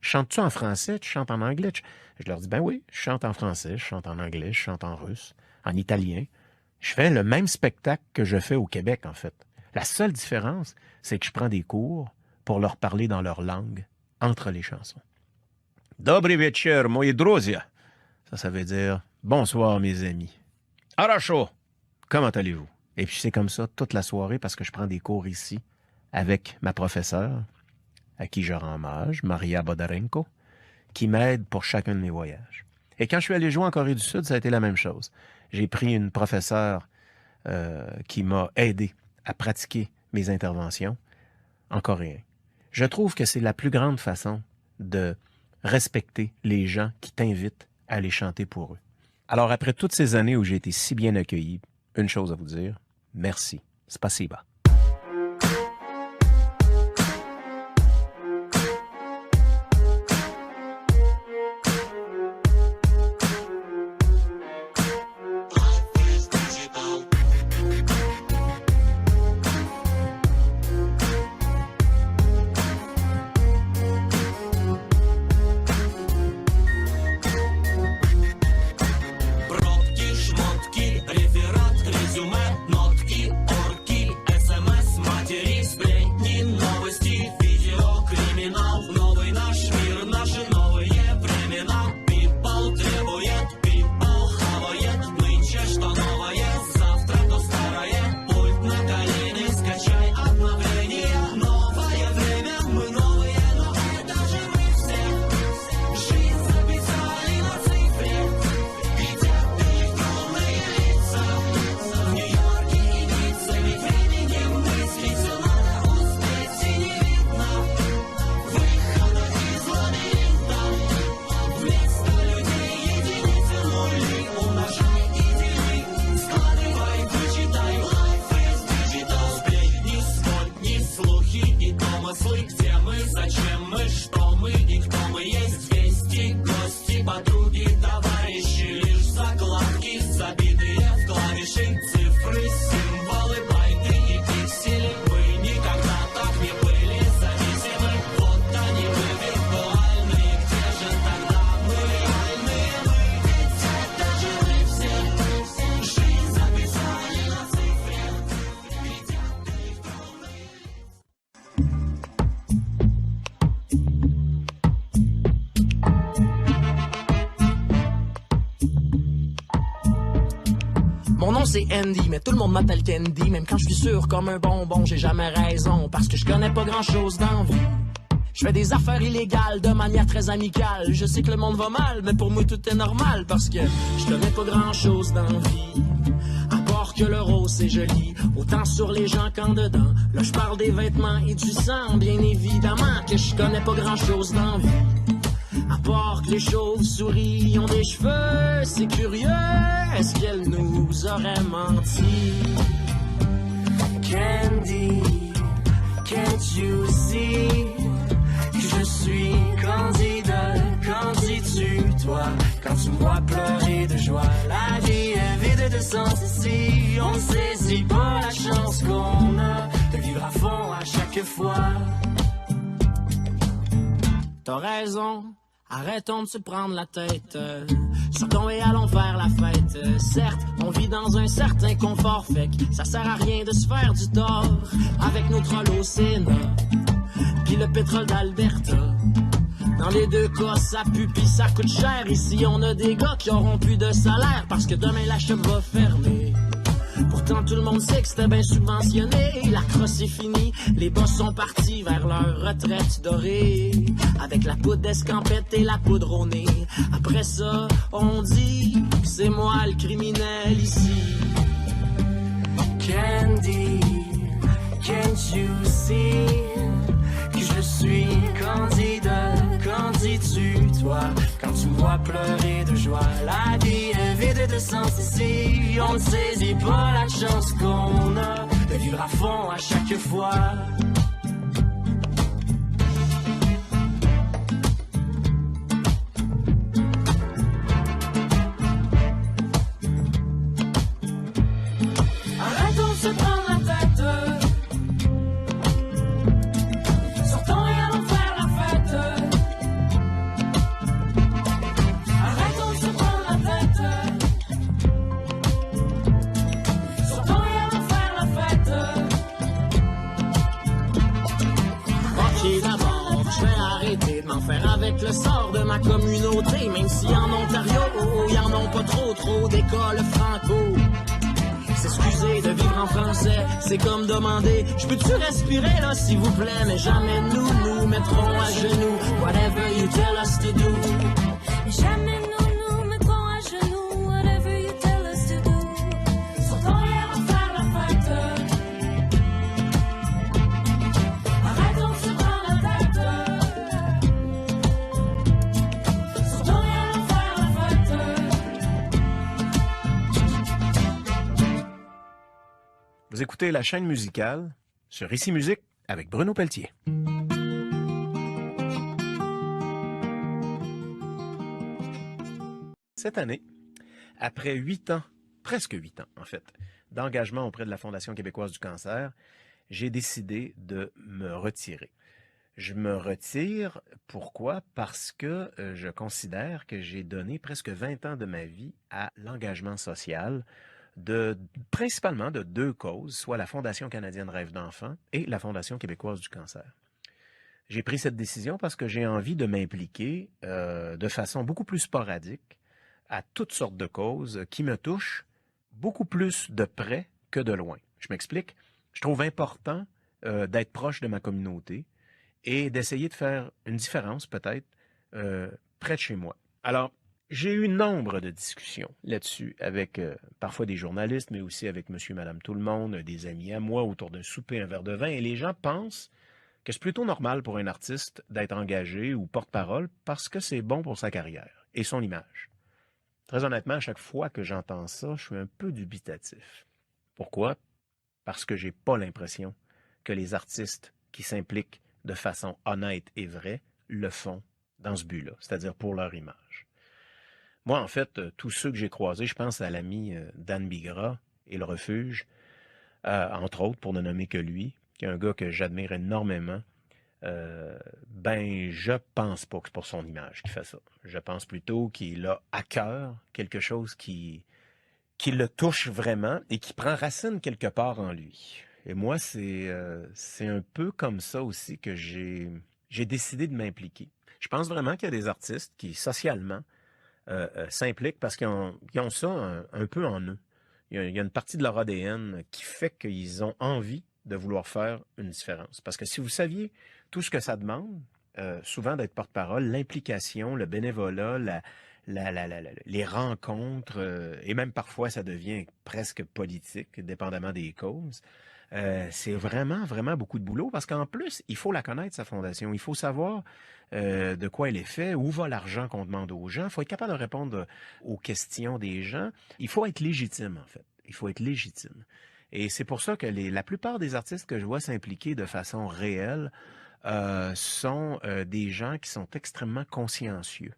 Chantes-tu en français? Tu chantes en anglais? Je leur dis, ben oui, je chante en français, je chante en anglais, je chante en russe, en italien. Je fais le même spectacle que je fais au Québec, en fait. La seule différence, c'est que je prends des cours pour leur parler dans leur langue, entre les chansons. Dobry wieczór, moi druzia. Ça veut dire bonsoir, mes amis. Aracho, comment allez-vous? Et puis c'est comme ça toute la soirée parce que je prends des cours ici avec ma professeure, à qui je rends hommage, Maria Bodarenko, qui m'aide pour chacun de mes voyages. Et quand je suis allé jouer en Corée du Sud, ça a été la même chose. J'ai pris une professeure qui m'a aidé à pratiquer mes interventions en coréen. Je trouve que c'est la plus grande façon de respecter les gens qui t'invitent à aller chanter pour eux. Alors, après toutes ces années où j'ai été si bien accueilli, une chose à vous dire, merci. Spasiba. Пробки, шмотки, реферат, резюме, нотки, орки, СМС, матери, сплетни, новости, видео, криминал, новый наш мир, наши новые времена. People требует, people хавает, нынче что новое, завтра то старое. Пульт на колени, скачай обновление. Новое время, мы новые, но это же мы все. Жизнь записали на цифре. Электронные лица в Нью-Йорке и Ницце. Ведь временем мыслить все надо успеть, и не видно выхода из лабиринта. Вместо людей единицы нули. Умножай и дели, складывай, вычитай. Life is digital. Сплетни, сотни, слухи и домыслы. Где мы, зачем мы, что мы и кто мы есть. Вести, гости, подруги, товарищи. Лишь закладки, забитые в клавиши. Цифры, символы, байты и пиксели. Мы никогда так не были зависимы. Вот они мы виртуальные. Где же тогда мы реальные? Мы ведь это же мы все. Жизнь записали на цифре. Летят электронные. Mon nom c'est Andy, mais tout le monde m'appelle Candy. Même quand je suis sûr comme un bonbon, j'ai jamais raison. Parce que je connais pas grand chose dans la vie. Je fais des affaires illégales de manière très amicale. Je sais que le monde va mal, mais pour moi tout est normal. Parce que je connais pas grand chose dans la vie. À part que le rose c'est joli, autant sur les gens qu'en dedans. Là je parle des vêtements et du sang, bien évidemment que je connais pas grand chose dans la vie. À part que les chauves-souris ont des cheveux, c'est curieux, est-ce qu'elle nous aurait menti? Candy, can't you see que je suis candide, qu'en dis-tu toi? Quand tu me vois pleurer de joie, la vie est vide de sens ici. On saisit pas la chance qu'on a de vivre à fond à chaque fois. T'as raison, arrêtons de se prendre la tête. Sortons et allons faire la fête. Certes, on vit dans un certain confort, fait que ça sert à rien de se faire du tort avec nos trolls au Sénat, pis le pétrole d'Alberta. Dans les deux cas, ça pue pis ça coûte cher. Ici, on a des gars qui auront plus de salaire parce que demain la shop va fermer. Pourtant, tout le monde sait que c'était bien subventionné. La crosse est finie, les boss sont partis vers leur retraite dorée. Avec la poudre d'escampette et la poudre au nez. Après ça, on dit que c'est moi le criminel ici. Candy, can't you see que je suis candidat? Qu'en dis-tu, toi, quand tu me vois pleurer de joie? La vie est vide de sens ici. On ne saisit pas la chance qu'on a de vivre à fond à chaque fois. Arrêtons de se prendre la tête. Sortons et allons faire la fête. Arrêtons de se prendre la tête. Sortons et allons faire la fête. Ok, d'abord, je vais arrêter de m'en faire avec le sort de ma communauté. Même si en Ontario, y en ont pas trop d'écoles franco. S'excuser de vivre en français, c'est comme demander je peux-tu respirer là s'il vous plaît? Mais jamais nous mettrons à genoux. Whatever you tell us to do. Mais jamais nous mettrons à genoux. Whatever you tell us to do. Sortons et allons faire la fête. Arrêtons de se prendre la tête. Sortons et allons faire la fête. Vous écoutez la chaîne musicale sur Ici Musique avec Bruno Pelletier. Cette année, après 8 ans, presque 8 ans en fait, d'engagement auprès de la Fondation québécoise du cancer, j'ai décidé de me retirer. Je me retire, pourquoi? Parce que je considère que j'ai donné presque 20 ans de ma vie à l'engagement social, principalement de 2 causes, soit la Fondation canadienne Rêve d'enfants et la Fondation québécoise du cancer. J'ai pris cette décision parce que j'ai envie de m'impliquer de façon beaucoup plus sporadique à toutes sortes de causes qui me touchent beaucoup plus de près que de loin. Je m'explique. Je trouve important d'être proche de ma communauté et d'essayer de faire une différence peut-être près de chez moi. Alors, j'ai eu nombre de discussions là-dessus avec parfois des journalistes, mais aussi avec monsieur, madame, tout le monde, des amis à moi autour d'un souper, un verre de vin, et les gens pensent que c'est plutôt normal pour un artiste d'être engagé ou porte-parole parce que c'est bon pour sa carrière et son image. Très honnêtement, à chaque fois que j'entends ça, je suis un peu dubitatif. Pourquoi? Parce que j'ai pas l'impression que les artistes qui s'impliquent de façon honnête et vraie le font dans ce but-là, c'est-à-dire pour leur image. Moi, en fait, tous ceux que j'ai croisés, je pense à l'ami Dan Bigra et le Refuge, entre autres, pour ne nommer que lui, qui est un gars que j'admire énormément, je pense pas que c'est pour son image qu'il fait ça. Je pense plutôt qu'il a à cœur quelque chose qui le touche vraiment et qui prend racine quelque part en lui. Et moi, c'est un peu comme ça aussi que j'ai décidé de m'impliquer. Je pense vraiment qu'il y a des artistes qui, socialement, s'impliquent parce qu'ils ont ça un peu en eux. Il y a une partie de leur ADN qui fait qu'ils ont envie de vouloir faire une différence. Parce que si vous saviez tout ce que ça demande, souvent d'être porte-parole, l'implication, le bénévolat, les rencontres, et même parfois ça devient presque politique, dépendamment des causes, c'est vraiment, vraiment beaucoup de boulot parce qu'en plus, il faut la connaître, sa fondation. Il faut savoir de quoi elle est faite, où va l'argent qu'on demande aux gens. Il faut être capable de répondre aux questions des gens. Il faut être légitime, en fait. Il faut être légitime. Et c'est pour ça que la plupart des artistes que je vois s'impliquer de façon réelle sont des gens qui sont extrêmement consciencieux.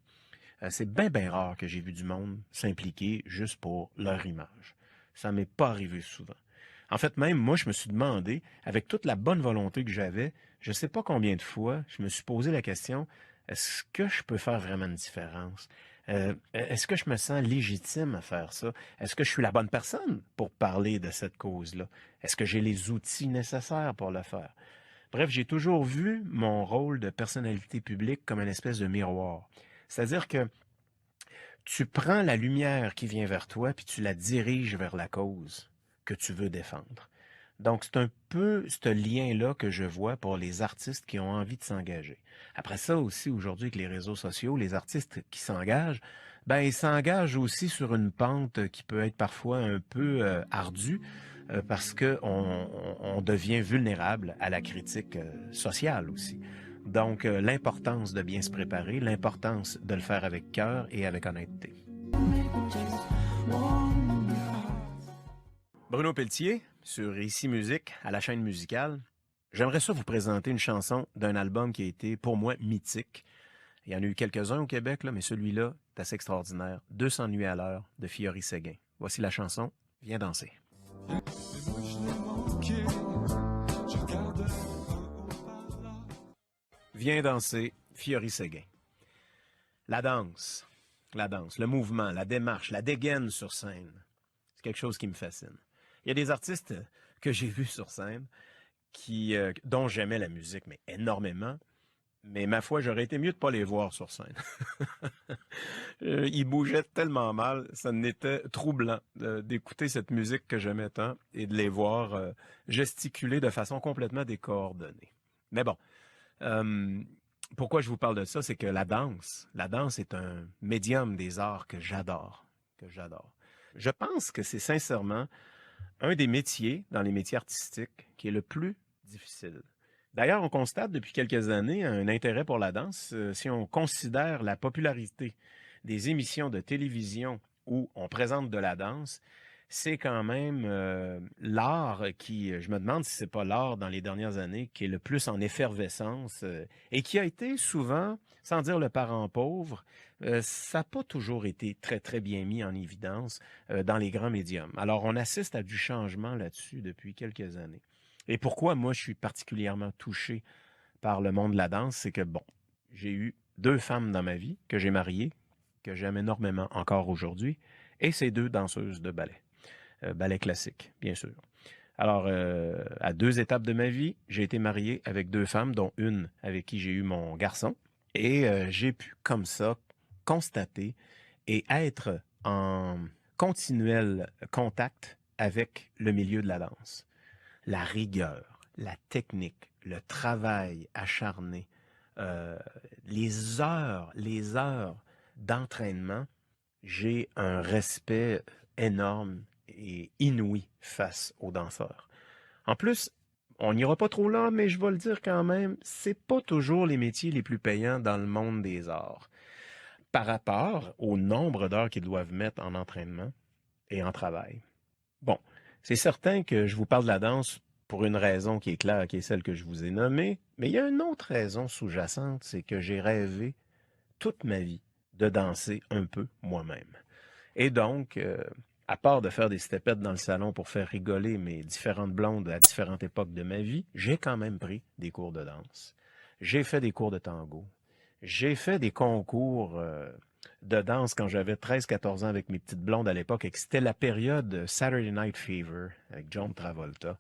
C'est bien, bien rare que j'ai vu du monde s'impliquer juste pour leur image. Ça m'est pas arrivé souvent. En fait, même moi, je me suis demandé, avec toute la bonne volonté que j'avais, je ne sais pas combien de fois, je me suis posé la question, est-ce que je peux faire vraiment une différence? Est-ce que je me sens légitime à faire ça? Est-ce que je suis la bonne personne pour parler de cette cause-là? Est-ce que j'ai les outils nécessaires pour le faire? Bref, j'ai toujours vu mon rôle de personnalité publique comme une espèce de miroir. C'est-à-dire que tu prends la lumière qui vient vers toi, puis tu la diriges vers la cause que tu veux défendre. Donc, c'est un peu ce lien-là que je vois pour les artistes qui ont envie de s'engager. Après ça aussi, aujourd'hui, avec les réseaux sociaux, les artistes qui s'engagent, ben, ils s'engagent aussi sur une pente qui peut être parfois un peu ardue, parce qu'on devient vulnérable à la critique sociale aussi. Donc, l'importance de bien se préparer, l'importance de le faire avec cœur et avec honnêteté. Bruno Pelletier, sur Ici Musique, à la chaîne musicale. J'aimerais ça vous présenter une chanson d'un album qui a été, pour moi, mythique. Il y en a eu quelques-uns au Québec, là, mais celui-là est assez extraordinaire. 200 nuits à l'heure de Fiori Séguin. Voici la chanson « Viens danser ». Viens danser, Fiori Séguin. La danse, le mouvement, la démarche, la dégaine sur scène, c'est quelque chose qui me fascine. Il y a des artistes que j'ai vus sur scène dont j'aimais la musique, mais énormément. Mais ma foi, j'aurais été mieux de ne pas les voir sur scène. Ils bougeaient tellement mal, ça n'était troublant d'écouter cette musique que j'aimais tant et de les voir gesticuler de façon complètement décoordonnée. Mais bon, pourquoi je vous parle de ça, c'est que la danse est un médium des arts que j'adore. Je pense que c'est sincèrement un des métiers, dans les métiers artistiques, qui est le plus difficile. D'ailleurs, on constate depuis quelques années un intérêt pour la danse si on considère la popularité des émissions de télévision où on présente de la danse. C'est quand même l'art qui, je me demande si c'est pas l'art dans les dernières années, qui est le plus en effervescence et qui a été souvent, sans dire le parent pauvre, ça n'a pas toujours été très, très bien mis en évidence dans les grands médiums. Alors, on assiste à du changement là-dessus depuis quelques années. Et pourquoi moi, je suis particulièrement touché par le monde de la danse, c'est que, bon, j'ai eu 2 femmes dans ma vie que j'ai mariées, que j'aime énormément encore aujourd'hui, et c'est 2 danseuses de ballet. Ballet classique, bien sûr. Alors, à 2 étapes de ma vie, j'ai été marié avec 2 femmes, dont une avec qui j'ai eu mon garçon, et j'ai pu, comme ça, constater et être en continuel contact avec le milieu de la danse. La rigueur, la technique, le travail acharné, les heures d'entraînement, j'ai un respect énorme et inouï face aux danseurs. En plus, on n'ira pas trop là, mais je vais le dire quand même, c'est pas toujours les métiers les plus payants dans le monde des arts. Par rapport au nombre d'heures qu'ils doivent mettre en entraînement et en travail. Bon, c'est certain que je vous parle de la danse pour une raison qui est claire, qui est celle que je vous ai nommée, mais il y a une autre raison sous-jacente, c'est que j'ai rêvé toute ma vie de danser un peu moi-même. Et donc, à part de faire des stepettes dans le salon pour faire rigoler mes différentes blondes à différentes époques de ma vie, j'ai quand même pris des cours de danse. J'ai fait des cours de tango. J'ai fait des concours de danse quand j'avais 13-14 ans avec mes petites blondes à l'époque et que c'était la période Saturday Night Fever avec John Travolta.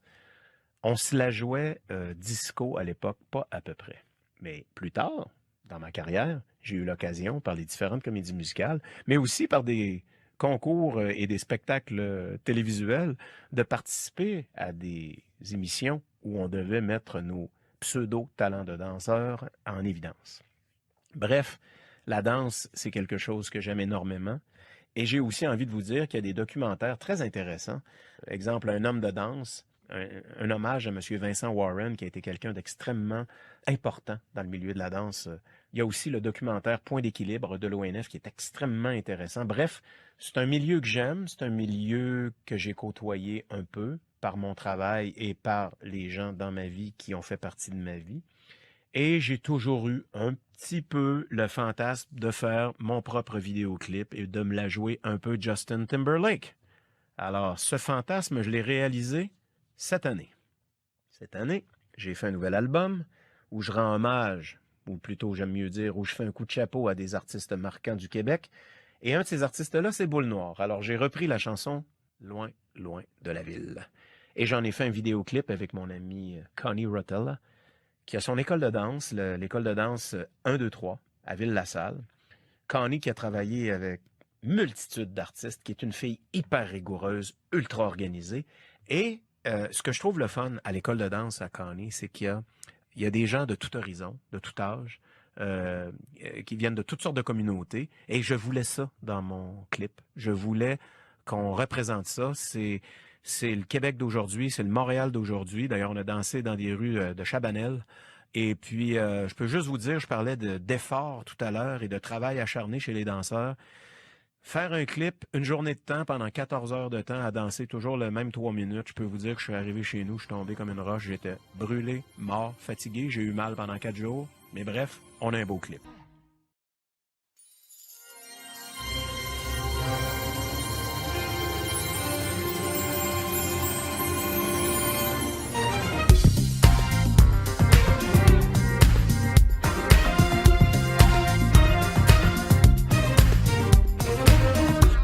On se la jouait disco à l'époque, pas à peu près. Mais plus tard, dans ma carrière, j'ai eu l'occasion, par les différentes comédies musicales, mais aussi par des concours et des spectacles télévisuels, de participer à des émissions où on devait mettre nos pseudo-talents de danseurs en évidence. Bref, la danse, c'est quelque chose que j'aime énormément. Et j'ai aussi envie de vous dire qu'il y a des documentaires très intéressants. Exemple, Un homme de danse, un hommage à M. Vincent Warren, qui a été quelqu'un d'extrêmement important dans le milieu de la danse. Il y a aussi le documentaire Point d'équilibre de l'ONF, qui est extrêmement intéressant. Bref, c'est un milieu que j'aime, c'est un milieu que j'ai côtoyé un peu par mon travail et par les gens dans ma vie qui ont fait partie de ma vie. Et j'ai toujours eu un petit peu le fantasme de faire mon propre vidéoclip et de me la jouer un peu Justin Timberlake. Alors, ce fantasme, je l'ai réalisé cette année. Cette année, j'ai fait un nouvel album où je rends hommage, ou plutôt, j'aime mieux dire, où je fais un coup de chapeau à des artistes marquants du Québec. Et un de ces artistes-là, c'est Boule Noire. Alors, j'ai repris la chanson Loin, loin de la ville. Et j'en ai fait un vidéoclip avec mon ami Connie Rotella, qui a son école de danse, l'école de danse 1, 2, 3, à Ville-la-Salle. Connie qui a travaillé avec multitude d'artistes, qui est une fille hyper rigoureuse, ultra organisée. Et ce que je trouve le fun à l'école de danse à Connie, c'est qu'il y a des gens de tout horizon, de tout âge, qui viennent de toutes sortes de communautés. Et je voulais ça dans mon clip. Je voulais qu'on représente ça. C'est le Québec d'aujourd'hui, c'est le Montréal d'aujourd'hui. D'ailleurs, on a dansé dans des rues de Chabanel. Et puis, je peux juste vous dire, je parlais d'effort tout à l'heure et de travail acharné chez les danseurs. Faire un clip, une journée de temps, pendant 14 heures de temps, à danser toujours le même 3 minutes, je peux vous dire que je suis arrivé chez nous, je suis tombé comme une roche, j'étais brûlé, mort, fatigué, j'ai eu mal pendant 4 jours. Mais bref, on a un beau clip.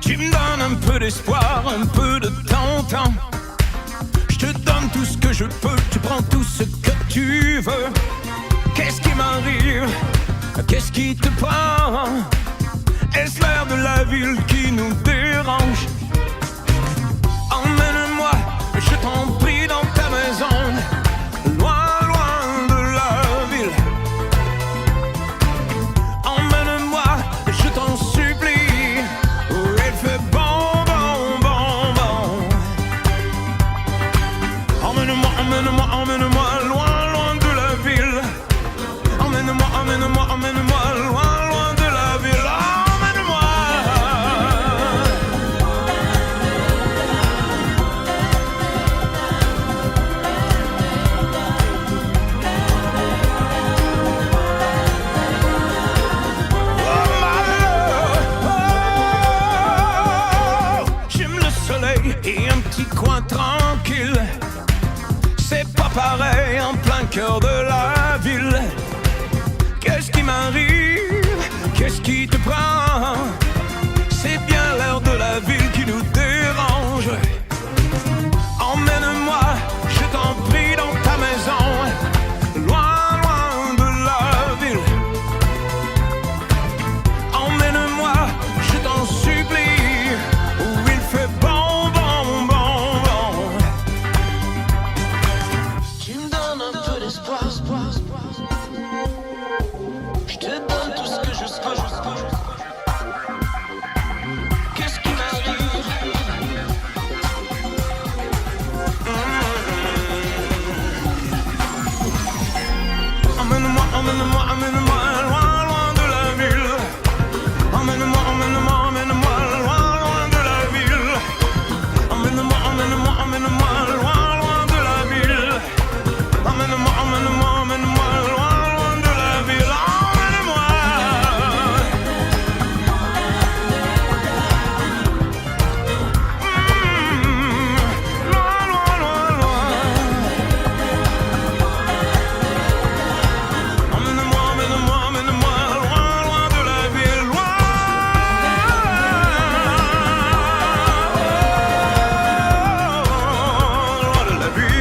Tu me donnes un peu d'espoir, un peu de ton temps. Je te donne tout ce que je peux, tu prends tout ce que tu veux. Qu'est-ce qui m'arrive? Qu'est-ce qui te prend? Est-ce l'air de la ville qui nous dérange? Emmène-moi, je t'en prie, dans ta maison, loin, loin de la ville. Emmène-moi, je t'en supplie, où il fait bon, bon, bon, bon. Emmène-moi, emmène-moi, emmène-moi, loin, loin de la ville. Emmène-moi, emmène-moi, emmène-moi, loin, loin de la ville. Emmène-moi. J'aime le soleil et un petit coin tranquille. C'est pas pareil en plein cœur de la ville. Qu'est-ce qui m'arrive? Qu'est-ce qui te prend? C'est bien l'air de la ville qui nous dérange. Emmène-moi, je t'en prie, dans ta maison, loin, loin de la ville. Emmène-moi, je t'en supplie, où il fait bon, bon, bon, bon. Tu me donnes un peu d'espoir, espoir, espoir. Je te donne tout ce que je peux. Qu'est-ce qui m'arrive? Emmène-moi, emmène-moi, emmène-moi, loin, loin de la ville. Emmène-moi, emmène-moi, emmène-moi, loin, loin de la ville. Emmène-moi, emmène-moi, emmène-moi, loin, loin de la ville. Emmène-moi, emmène-moi, emmène-moi, loin, loin de la ville. Emmène-moi. Loin, loin, loin, loin. Emmène-moi, emmène-moi, emmène-moi, loin, loin de la ville. Loin, loin de la ville.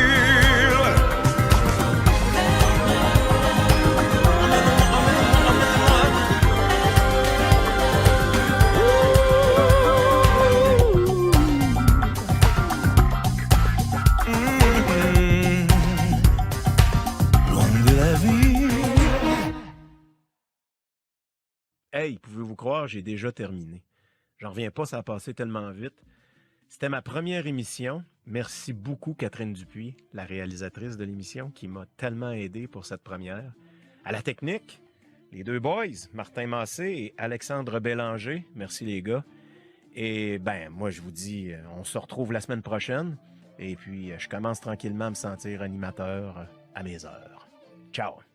Loin de la ville. Hey, pouvez-vous croire, j'ai déjà terminé. J'en reviens pas, ça a passé tellement vite. C'était ma première émission. Merci beaucoup, Catherine Dupuis, la réalisatrice de l'émission, qui m'a tellement aidé pour cette première. À la technique, les deux boys, Martin Massé et Alexandre Bélanger. Merci les gars. Et ben, moi, je vous dis, on se retrouve la semaine prochaine. Et puis, je commence tranquillement à me sentir animateur à mes heures. Ciao!